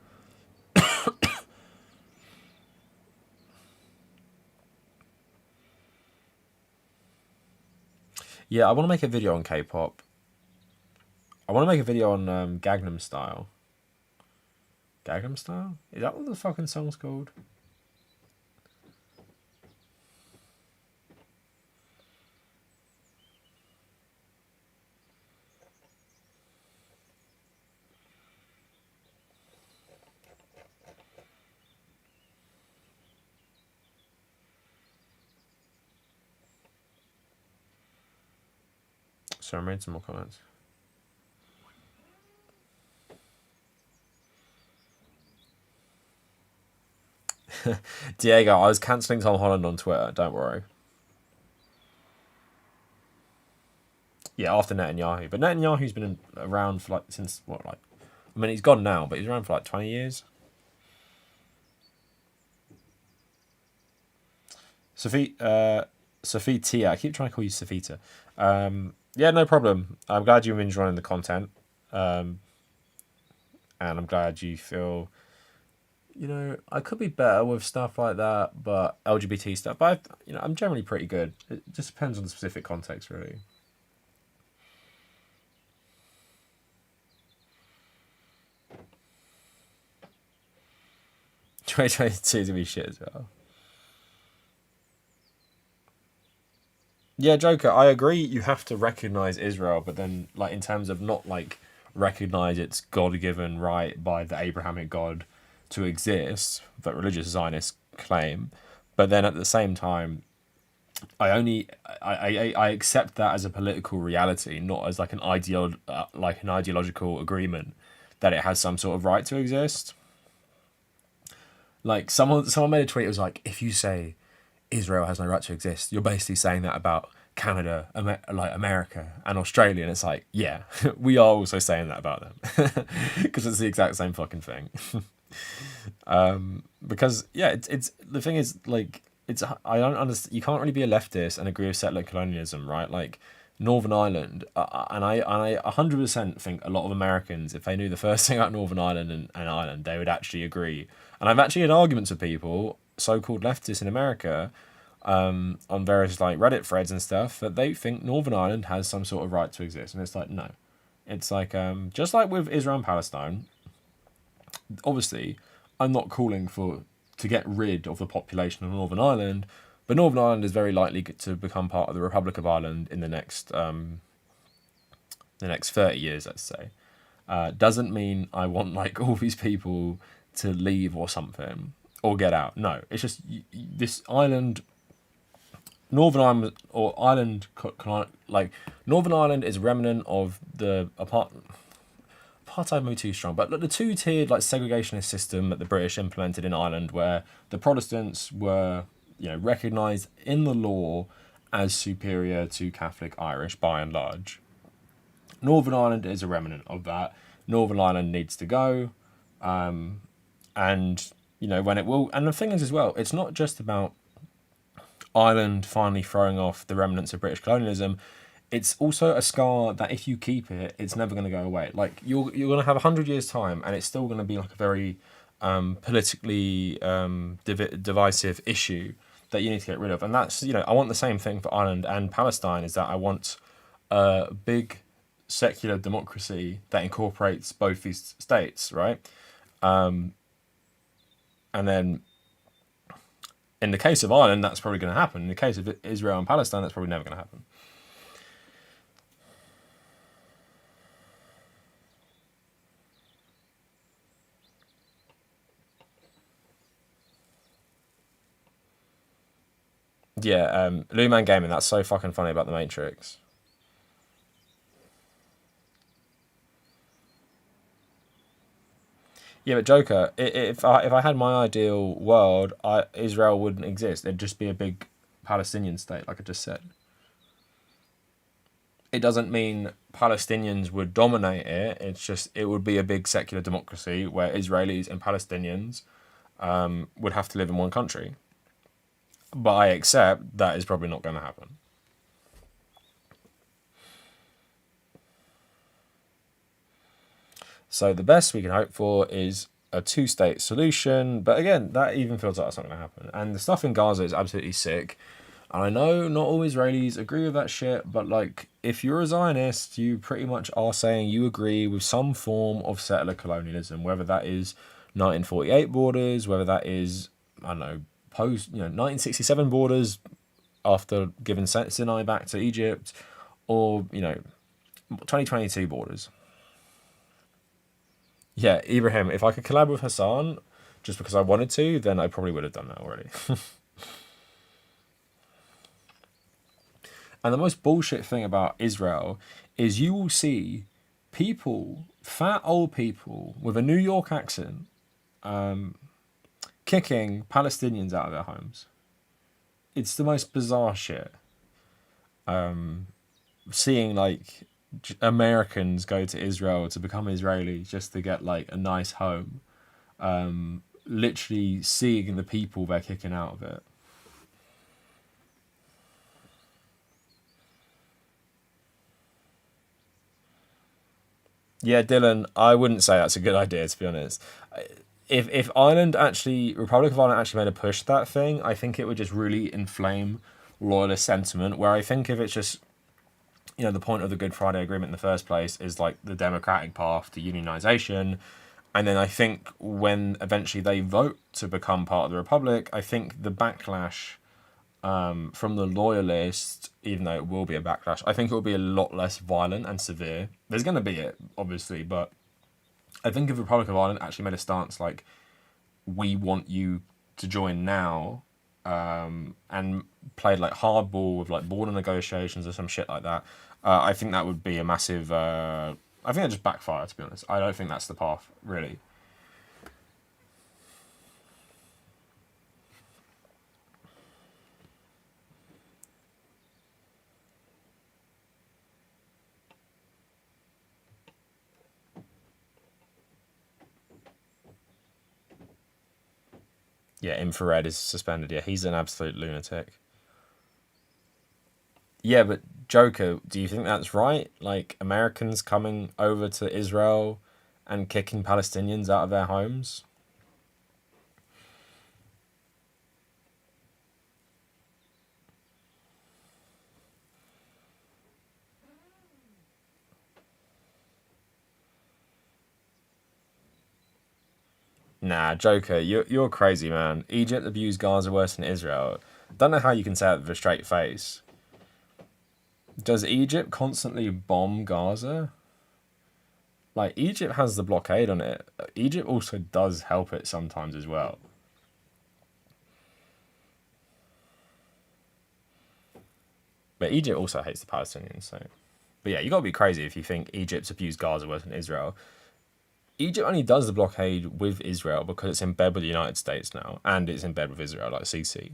Yeah, I want to make a video on K-pop. I want to make a video on Gangnam Style. Gangnam Style? Is that what the fucking song's called? So I'm reading some more comments. Diego, I was cancelling Tom Holland on Twitter, don't worry. Yeah, after Netanyahu. But Netanyahu's been around for since what, I mean, he's gone now, but he's around for 20 years. Sophie Tia, I keep trying to call you Sophita. Yeah, no problem. I'm glad you're enjoying the content. And I'm glad you feel, I could be better with stuff like that, but LGBT stuff. But, I'm generally pretty good. It just depends on the specific context, really. 2022 is going to be shit as well. Yeah, Joker, I agree you have to recognise Israel, but then, in terms of not, recognise its God-given right by the Abrahamic God to exist that religious Zionists claim, but then at the same time, I accept that as a political reality, not as like an ideological agreement that it has some sort of right to exist. Like someone made a tweet. It was like, if you say Israel has no right to exist, you're basically saying that about Canada, like America and Australia, and it's like, yeah, we are also saying that about them because it's the exact same fucking thing. Because yeah, it's the thing is like I don't understand. You can't really be a leftist and agree with settler colonialism, right? Like Northern Ireland, and I 100% think a lot of Americans, if they knew the first thing about Northern Ireland and Ireland, they would actually agree. And I've actually had arguments with people, so-called leftists in America, on various like Reddit threads and stuff, that they think Northern Ireland has some sort of right to exist, and it's like no, it's like just like with Israel and Palestine. Obviously, I'm not calling to get rid of the population of Northern Ireland, but Northern Ireland is very likely to become part of the Republic of Ireland in the next 30 years, let's say. Doesn't mean I want like all these people to leave or something or get out. No, it's just this island, Northern Ireland or Ireland, like Northern Ireland is a remnant of the apartheid may be too strong, but the two-tiered like segregationist system that the British implemented in Ireland, where the Protestants were, recognised in the law as superior to Catholic Irish by and large. Northern Ireland is a remnant of that. Northern Ireland needs to go, and when it will. And the thing is as well, it's not just about Ireland finally throwing off the remnants of British colonialism. It's also a scar that if you keep it, it's never going to go away. Like you're going to have 100 years time, and it's still going to be like a very politically divisive issue that you need to get rid of. And that's I want the same thing for Ireland and Palestine. Is that I want a big secular democracy that incorporates both these states, right? And then in the case of Ireland, that's probably going to happen. In the case of Israel and Palestine, that's probably never going to happen. Yeah, Luman Gaming, that's so fucking funny about the Matrix. Yeah, but Joker, if I had my ideal world, Israel wouldn't exist. It'd just be a big Palestinian state, like I just said. It doesn't mean Palestinians would dominate it. It's just it would be a big secular democracy where Israelis and Palestinians would have to live in one country. But I accept that is probably not going to happen. So the best we can hope for is a two-state solution. But again, that even feels like that's not going to happen. And the stuff in Gaza is absolutely sick. And I know not all Israelis agree with that shit, but like, if you're a Zionist, you pretty much are saying you agree with some form of settler colonialism, whether that is 1948 borders, whether that is, I don't know, post 1967 borders after giving Sinai back to Egypt, or 2022 borders. Yeah, Ibrahim, if I could collab with Hassan just because I wanted to, then I probably would have done that already. And the most bullshit thing about Israel is you will see people, fat old people with a New York accent, kicking Palestinians out of their homes. It's the most bizarre shit. Seeing like Americans go to Israel to become Israelis just to get like a nice home. Literally seeing the people they're kicking out of it. Yeah, Dylan, I wouldn't say that's a good idea, to be honest. If Ireland actually, Republic of Ireland actually made a push that thing, I think it would just really inflame loyalist sentiment, where I think if it's just, the point of the Good Friday Agreement in the first place is like the democratic path to unionisation. And then I think when eventually they vote to become part of the Republic, I think the backlash from the loyalists, even though it will be a backlash, I think it will be a lot less violent and severe. There's going to be it, obviously, but I think if the Republic of Ireland actually made a stance like, we want you to join now, and played like hardball with like border negotiations or some shit like that, I think that would be a massive. I think that just backfire. To be honest, I don't think that's the path really. Yeah, infrared is suspended. Yeah, he's an absolute lunatic. Yeah, but Joker, do you think that's right? Like Americans coming over to Israel and kicking Palestinians out of their homes? Nah, Joker, you're crazy, man. Egypt abused Gaza worse than Israel. Don't know how you can say that with a straight face. Does Egypt constantly bomb Gaza? Like Egypt has the blockade on it. Egypt also does help it sometimes as well. But Egypt also hates the Palestinians, so. But yeah, you gotta be crazy if you think Egypt's abused Gaza worse than Israel. Egypt only does the blockade with Israel because it's in bed with the United States now, and it's in bed with Israel, like Sisi.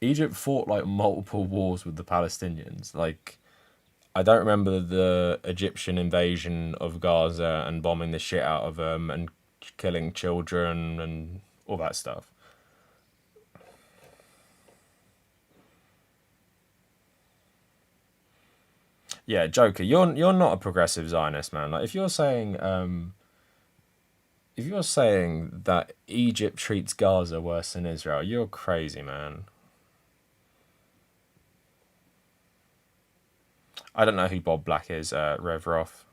Egypt fought like multiple wars with the Palestinians. Like, I don't remember the Egyptian invasion of Gaza and bombing the shit out of them and killing children and all that stuff. Yeah, Joker, you're not a progressive Zionist, man. Like if you're saying that Egypt treats Gaza worse than Israel, you're crazy, man. I don't know who Bob Black is, Rev Roth.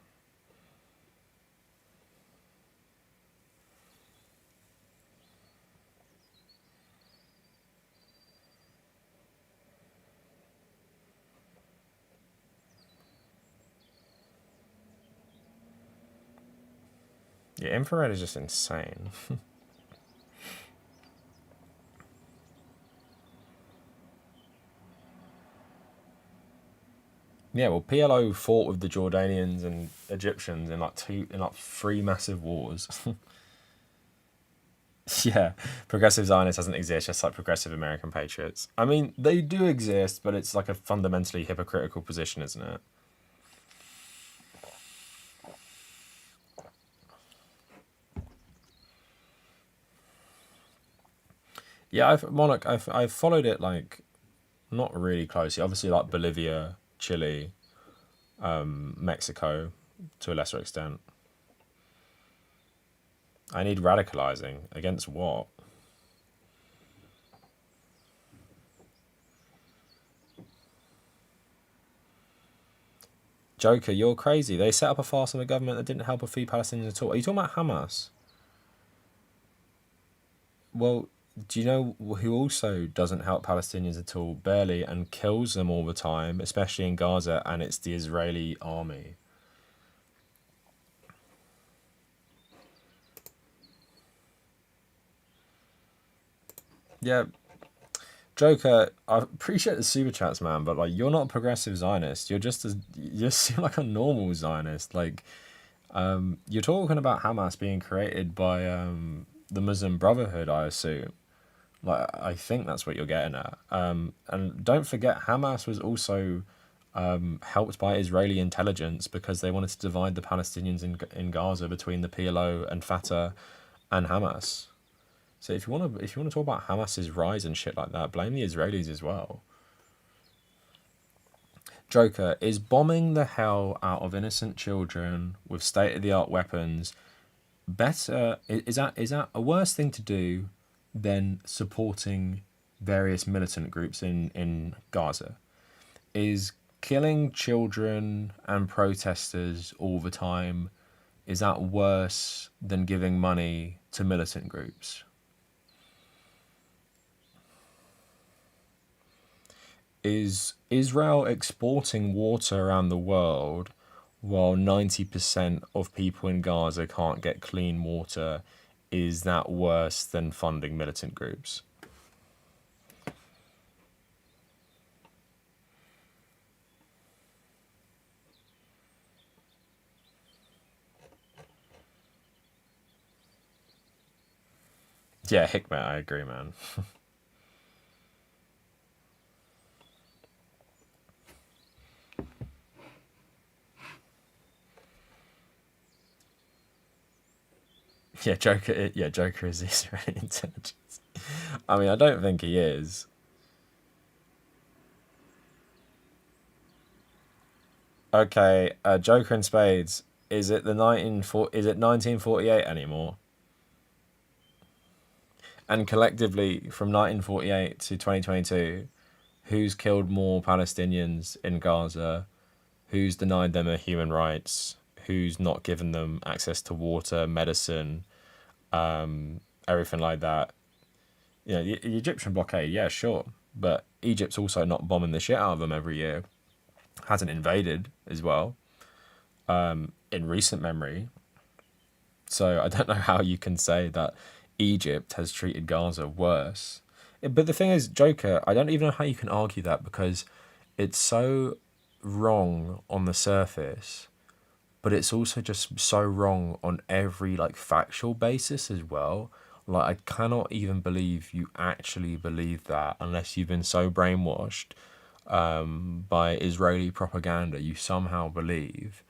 Yeah, infrared is just insane. Yeah, well, PLO fought with the Jordanians and Egyptians in like three massive wars. Yeah, progressive Zionists doesn't exist, just like progressive American patriots. I mean, they do exist, but it's like a fundamentally hypocritical position, isn't it? Yeah, I've followed it like not really closely. Obviously, like Bolivia, Chile, Mexico, to a lesser extent. I need radicalizing against what? Joker, you're crazy. They set up a farce in the government that didn't help or feed Palestinians at all. Are you talking about Hamas? Well, do you know who also doesn't help Palestinians at all, barely, and kills them all the time, especially in Gaza, and it's the Israeli army? Yeah, Joker, I appreciate the super chats, man, but like you're not a progressive Zionist. You just seem like a normal Zionist. Like, you're talking about Hamas being created by the Muslim Brotherhood, I assume. Like, I think that's what you're getting at. And don't forget, Hamas was also helped by Israeli intelligence because they wanted to divide the Palestinians in Gaza between the PLO and Fatah and Hamas. So if you want to talk about Hamas's rise and shit like that, blame the Israelis as well. Joker, is bombing the hell out of innocent children with state of the art weapons better? Is that a worse thing to do than supporting various militant groups in Gaza? Is killing children and protesters all the time, is that worse than giving money to militant groups? Is Israel exporting water around the world while 90% of people in Gaza can't get clean water? Is that worse than funding militant groups? Yeah, Hikmet, I agree, man. Yeah, Joker. Yeah, Joker is Israeli intelligence. I mean, I don't think he is. Okay, Joker in Spades. Is it the 1948 anymore? And collectively, from 1948 to 2022, who's killed more Palestinians in Gaza? Who's denied them their human rights? Who's not given them access to water, medicine, everything like that? You know, the Egyptian blockade, yeah, sure, but Egypt's also not bombing the shit out of them every year. Hasn't invaded as well in recent memory. So I don't know how you can say that Egypt has treated Gaza worse. But the thing is, Joker, I don't even know how you can argue that because it's so wrong on the surface, but it's also just so wrong on every like factual basis as well. Like I cannot even believe you actually believe that unless you've been so brainwashed by Israeli propaganda, you somehow believe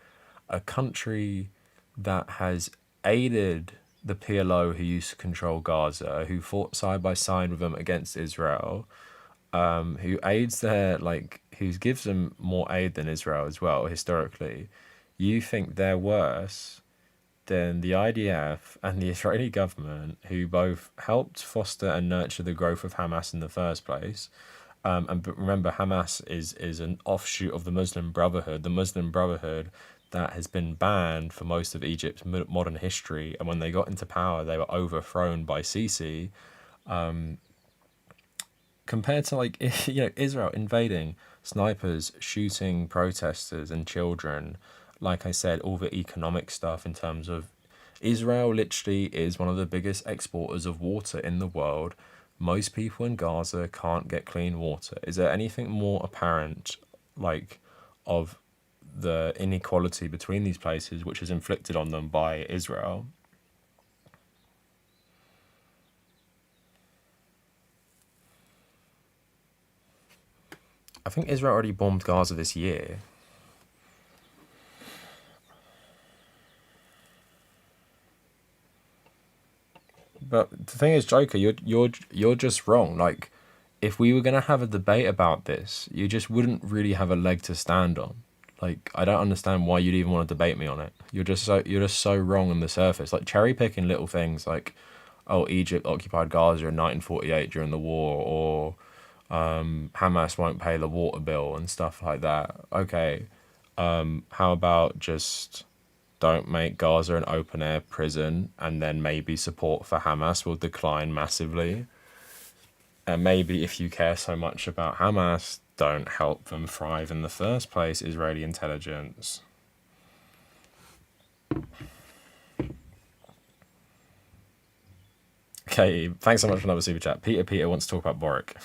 a country that has aided the PLO who used to control Gaza, who fought side by side with them against Israel, who aids their who gives them more aid than Israel as well historically. You think they're worse than the IDF and the Israeli government, who both helped foster and nurture the growth of Hamas in the first place. But remember, Hamas is an offshoot of the Muslim Brotherhood. The Muslim Brotherhood that has been banned for most of Egypt's modern history. And when they got into power, they were overthrown by Sisi. Compared to Israel invading, snipers shooting protesters and children, like I said, all the economic stuff in terms of Israel literally is one of the biggest exporters of water in the world. Most people in Gaza can't get clean water. Is there anything more apparent of the inequality between these places which is inflicted on them by Israel? I think Israel already bombed Gaza this year. But the thing is, Joker, you're just wrong. Like, if we were gonna have a debate about this, you just wouldn't really have a leg to stand on. Like, I don't understand why you'd even want to debate me on it. You're just so wrong on the surface. Like cherry picking little things like, oh, Egypt occupied Gaza in 1948 during the war, or Hamas won't pay the water bill and stuff like that. Okay, how about just don't make Gaza an open air prison, and then maybe support for Hamas will decline massively. And maybe if you care so much about Hamas, don't help them thrive in the first place, Israeli intelligence. Okay, thanks so much for another super chat. Peter wants to talk about Boric.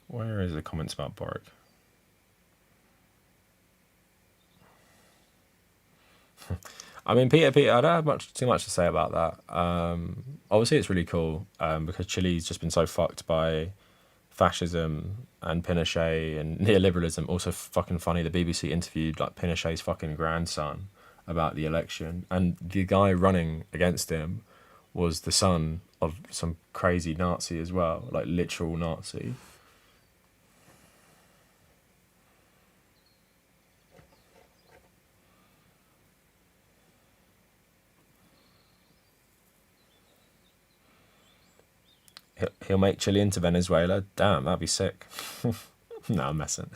Where is the comments about Boric? I mean, Peter, I don't have too much to say about that. Obviously, it's really cool because Chile's just been so fucked by fascism and Pinochet and neoliberalism. Also, fucking funny. The BBC interviewed like Pinochet's fucking grandson about the election, and the guy running against him was the son of some crazy Nazi as well, like literal Nazi. He'll make Chile into Venezuela. Damn, that'd be sick. No, I'm messing.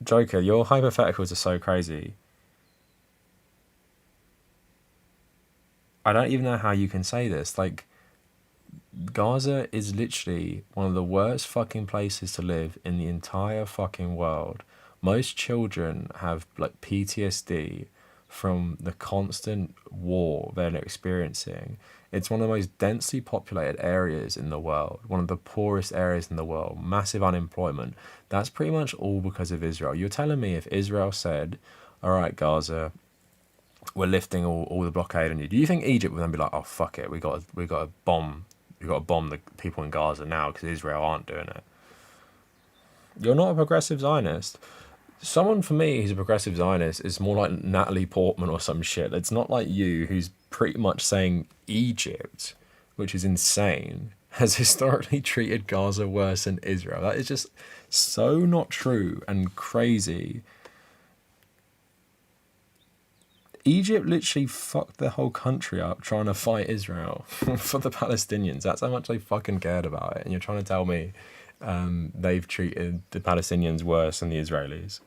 Joker, your hypotheticals are so crazy. I don't even know how you can say this. Like, Gaza is literally one of the worst fucking places to live in the entire fucking world. Most children have like PTSD from the constant war they're experiencing. It's one of the most densely populated areas in the world, one of the poorest areas in the world, massive unemployment. That's pretty much all because of Israel. You're telling me if Israel said, all right, Gaza, we're lifting all the blockade on you, do you think Egypt would then be like, oh fuck it, we got to bomb the people in Gaza now because Israel aren't doing it? You're not a progressive Zionist. Someone for me who's a progressive Zionist is more like Natalie Portman or some shit. It's not like you, who's pretty much saying Egypt, which is insane, has historically treated Gaza worse than Israel. That is just so not true and crazy. Egypt literally fucked the whole country up trying to fight Israel for the Palestinians. That's how much they fucking cared about it. And you're trying to tell me they've treated the Palestinians worse than the Israelis.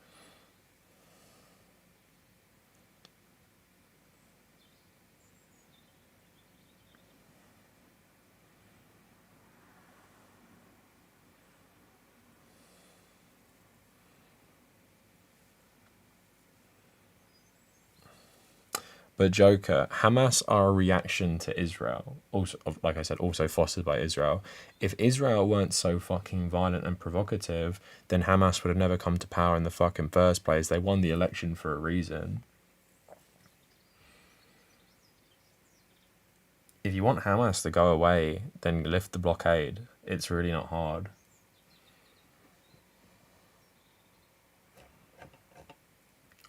But Joker, Hamas are a reaction to Israel. Also, like I said, also fostered by Israel. If Israel weren't so fucking violent and provocative, then Hamas would have never come to power in the fucking first place. They won the election for a reason. If you want Hamas to go away, then lift the blockade. It's really not hard.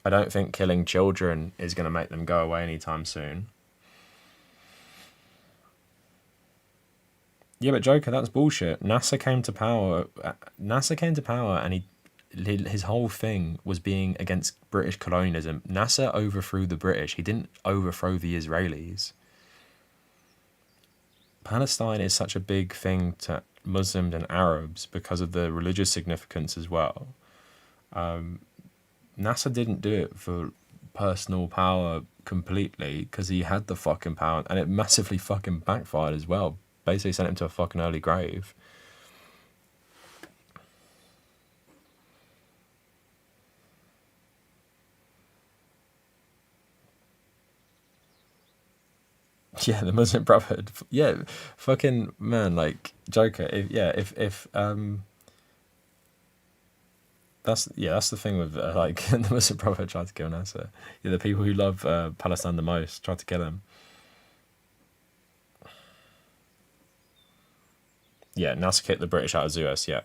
I don't think killing children is going to make them go away anytime soon. Yeah, but Joker, that's bullshit. NASA came to power. And his whole thing was being against British colonialism. NASA overthrew the British. He didn't overthrow the Israelis. Palestine is such a big thing to Muslims and Arabs because of the religious significance as well. NASA didn't do it for personal power completely because he had the fucking power, and it massively fucking backfired as well. Basically sent him to a fucking early grave. Yeah, the Muslim Brotherhood. Yeah, fucking man, like Joker. If that's the thing with like the Muslim Brotherhood tried to kill Nasser. Yeah, the people who love Palestine the most tried to kill him. Yeah, Nasser kicked the British out of Suez. Yeah,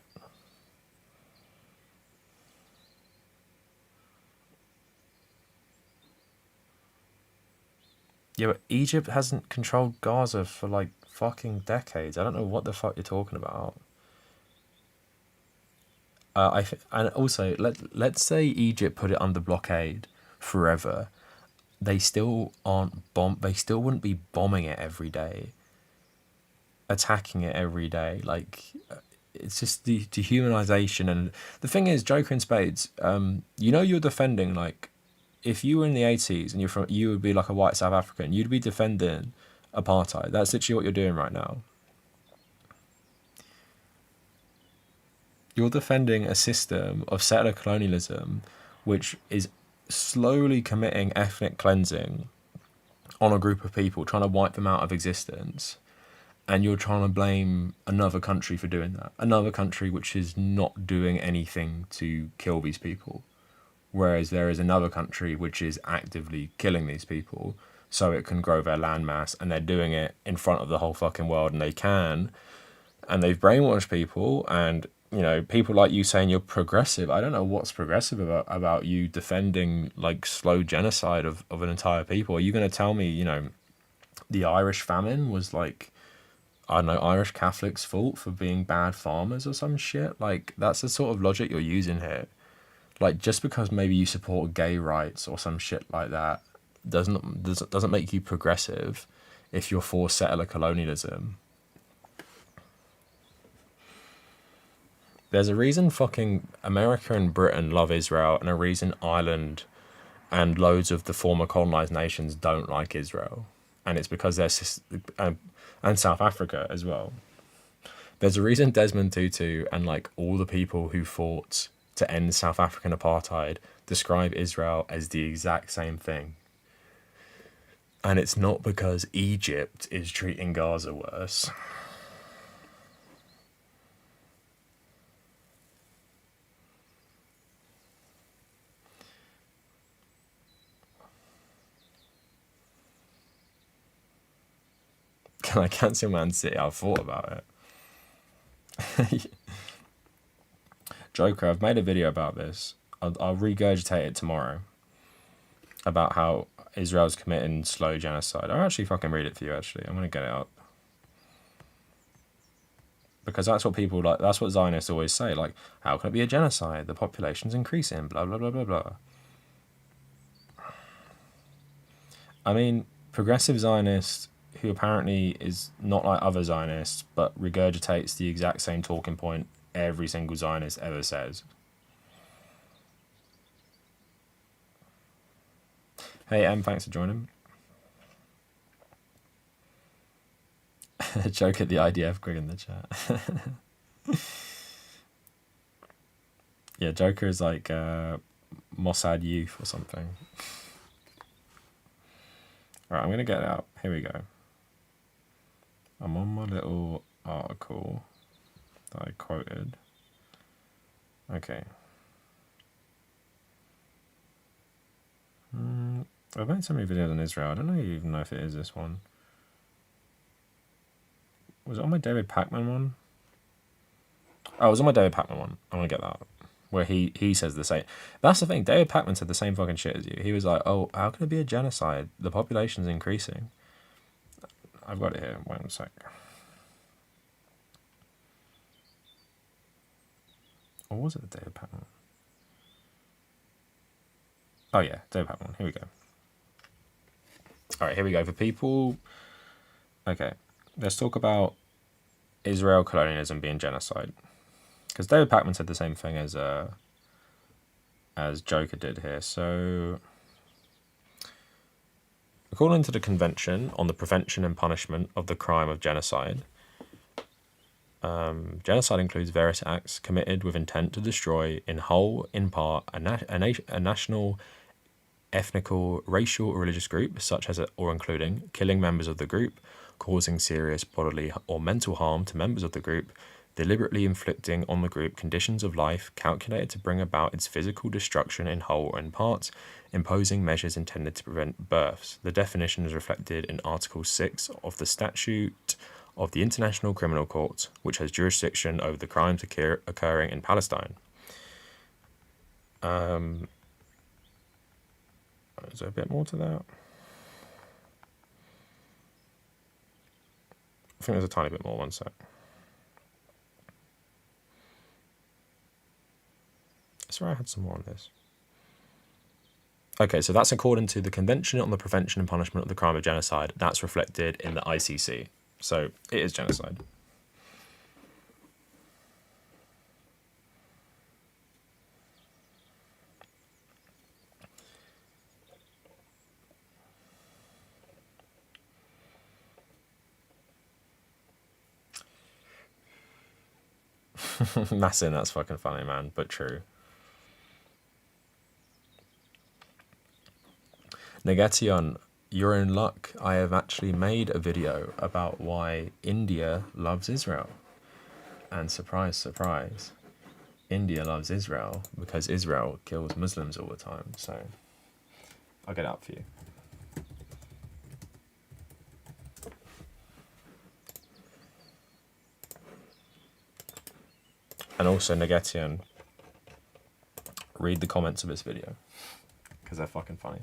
yeah, but Egypt hasn't controlled Gaza for like fucking decades. I don't know what the fuck you're talking about. And also let's say Egypt put it under blockade forever. They still aren't bomb. They still wouldn't be bombing it every day, attacking it every day. Like it's just the dehumanization. And the thing is, Joker in spades. You're defending like if you were in the 80s and you would be like a white South African. You'd be defending apartheid. That's literally what you're doing right now. You're defending a system of settler colonialism, which is slowly committing ethnic cleansing on a group of people, trying to wipe them out of existence. And you're trying to blame another country for doing that. Another country which is not doing anything to kill these people. Whereas there is another country which is actively killing these people so it can grow their landmass, and they're doing it in front of the whole fucking world, and they can. And they've brainwashed people, and people like you saying you're progressive. I don't know what's progressive about you defending like slow genocide of an entire people. Are you going to tell me, the Irish famine was like, I don't know, Irish Catholics' fault for being bad farmers or some shit? Like, that's the sort of logic you're using here. Like, just because maybe you support gay rights or some shit like that doesn't make you progressive if you're for settler colonialism. There's a reason fucking America and Britain love Israel, and a reason Ireland and loads of the former colonized nations don't like Israel. And it's because and South Africa as well. There's a reason Desmond Tutu and like all the people who fought to end South African apartheid describe Israel as the exact same thing. And it's not because Egypt is treating Gaza worse. Can I cancel Man City? I thought about it. Joker, I've made a video about this. I'll regurgitate it tomorrow. About how Israel's committing slow genocide. I'll actually fucking read it for you, actually. I'm going to get it up. Because that's what people like, that's what Zionists always say. Like, how can it be a genocide? The population's increasing, blah, blah, blah, blah, blah. I mean, progressive Zionist, who apparently is not like other Zionists, but regurgitates the exact same talking point every single Zionist ever says. Hey, Em, thanks for joining. Joke at the IDF quick in the chat. Yeah, Joker is like Mossad youth or something. Alright, I'm going to get it out. Here we go. I'm on my little article that I quoted. Okay. I've made so many videos on Israel. I don't even know if it is this one. Was it on my David Pacman one? Oh, it was on my David Pacman one. I'm going to get that. Where he says the same. That's the thing. David Pacman said the same fucking shit as you. He was like, oh, how can it be a genocide? The population's increasing. I've got it here. Wait a sec. Or was it the David Pacman? Oh yeah, David Pacman. Here we go. Alright, here we go. For people... Okay, let's talk about Israel colonialism being genocide. Because David Pacman said the same thing as Joker did here. So, according to the Convention on the Prevention and Punishment of the Crime of Genocide, genocide includes various acts committed with intent to destroy, in whole, in part, a national, ethnical, racial, or religious group, such as or including killing members of the group, causing serious bodily or mental harm to members of the group, deliberately inflicting on the group conditions of life calculated to bring about its physical destruction in whole or in parts, imposing measures intended to prevent births. The definition is reflected in Article 6 of the Statute of the International Criminal Court, which has jurisdiction over the crimes occurring in Palestine. Is there a bit more to that? I think there's a tiny bit more, one sec. I swear I had some more on this. Okay, so that's according to the Convention on the Prevention and Punishment of the Crime of Genocide. That's reflected in the ICC. So it is genocide. Massin, that's fucking funny, man, but true. Negation, you're in luck. I have actually made a video about why India loves Israel. And surprise, surprise, India loves Israel because Israel kills Muslims all the time. So I'll get it up for you. And also, Negation, read the comments of this video because they're fucking funny.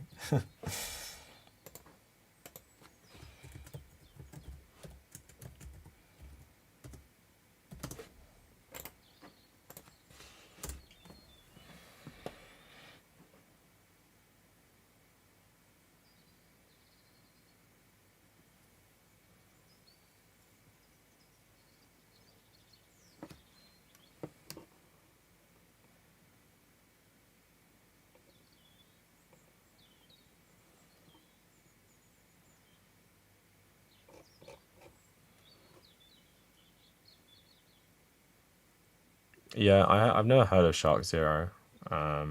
Yeah, I've never heard of Shark Zero. I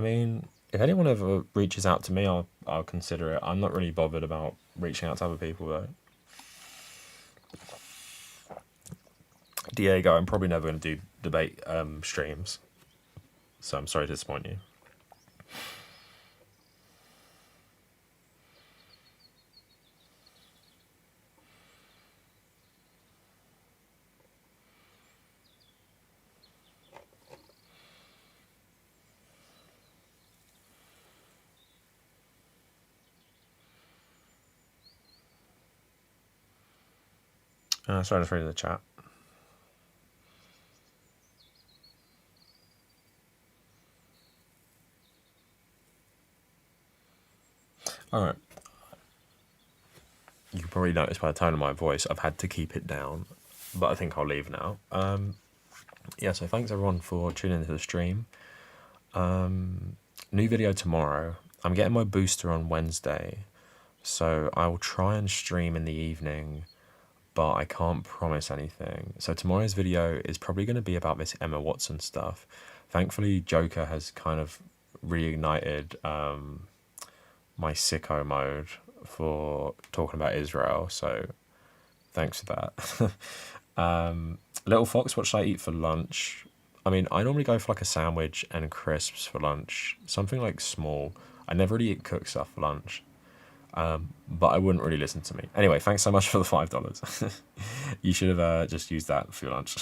mean, if anyone ever reaches out to me, I'll consider it. I'm not really bothered about reaching out to other people though. Diego, I'm probably never going to do debate streams, so I'm sorry to disappoint you. Sorry, I just reading the chat. All right. You can probably notice by the tone of my voice, I've had to keep it down, but I think I'll leave now. Yeah, so thanks everyone for tuning into the stream. New video tomorrow. I'm getting my booster on Wednesday, so I will try and stream in the evening, but I can't promise anything. So tomorrow's video is probably going to be about this Emma Watson stuff. Thankfully, Joker has kind of reignited my sicko mode for talking about Israel, so thanks for that. Little Fox, what should I eat for lunch? I mean, I normally go for like a sandwich and crisps for lunch, something like small. I never really eat cooked stuff for lunch, but I wouldn't really listen to me. Anyway, thanks so much for the $5. You should have just used that for your lunch.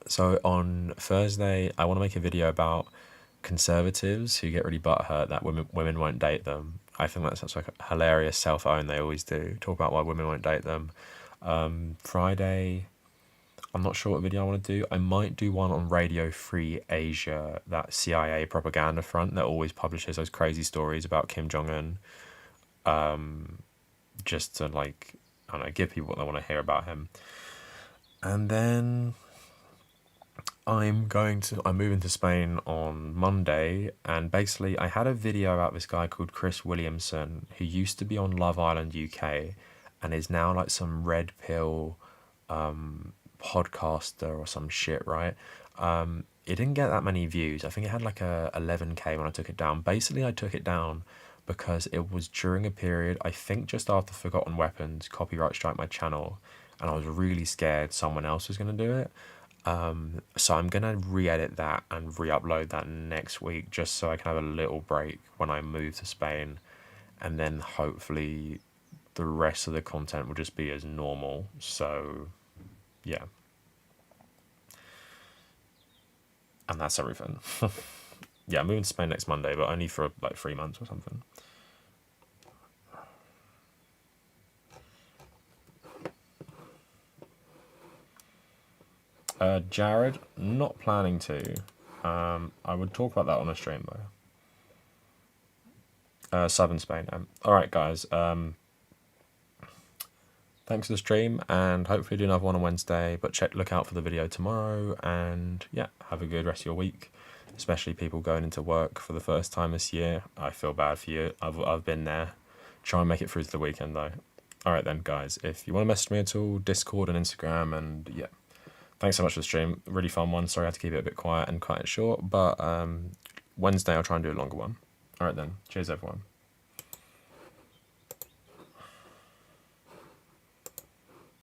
So on Thursday, I want to make a video about conservatives who get really butthurt that women won't date them. I think that's such like a hilarious self-own they always do. Talk about why women won't date them. Friday, I'm not sure what video I want to do. I might do one on Radio Free Asia, that CIA propaganda front that always publishes those crazy stories about Kim Jong-un, just to like, I don't know, give people what they want to hear about him. And then I'm moving to Spain on Monday, and basically I had a video about this guy called Chris Williamson who used to be on Love Island UK and is now like some red pill podcaster or some shit, right? It didn't get that many views. I think it had like a 11k when I took it down. Basically, I took it down because it was during a period, I think just after Forgotten Weapons copyright strike my channel, and I was really scared someone else was going to do it. So I'm going to re-edit that and re-upload that next week just so I can have a little break when I move to Spain, and then hopefully the rest of the content will just be as normal. So yeah, and that's everything. Yeah, I'm moving to Spain next Monday, but only for like 3 months or something. Jared, not planning to. I would talk about that on a stream though. Southern Spain. Alright guys, thanks for the stream, and hopefully do another one on Wednesday, but look out for the video tomorrow, and yeah, have a good rest of your week, especially people going into work for the first time this year. I feel bad for you. I've been there. Try and make it through to the weekend though. Alright then guys, if you want to message me at all, Discord and Instagram, and yeah. Thanks so much for the stream. Really fun one. Sorry I had to keep it a bit quiet and cut it short, but Wednesday I'll try and do a longer one. Alright then. Cheers everyone.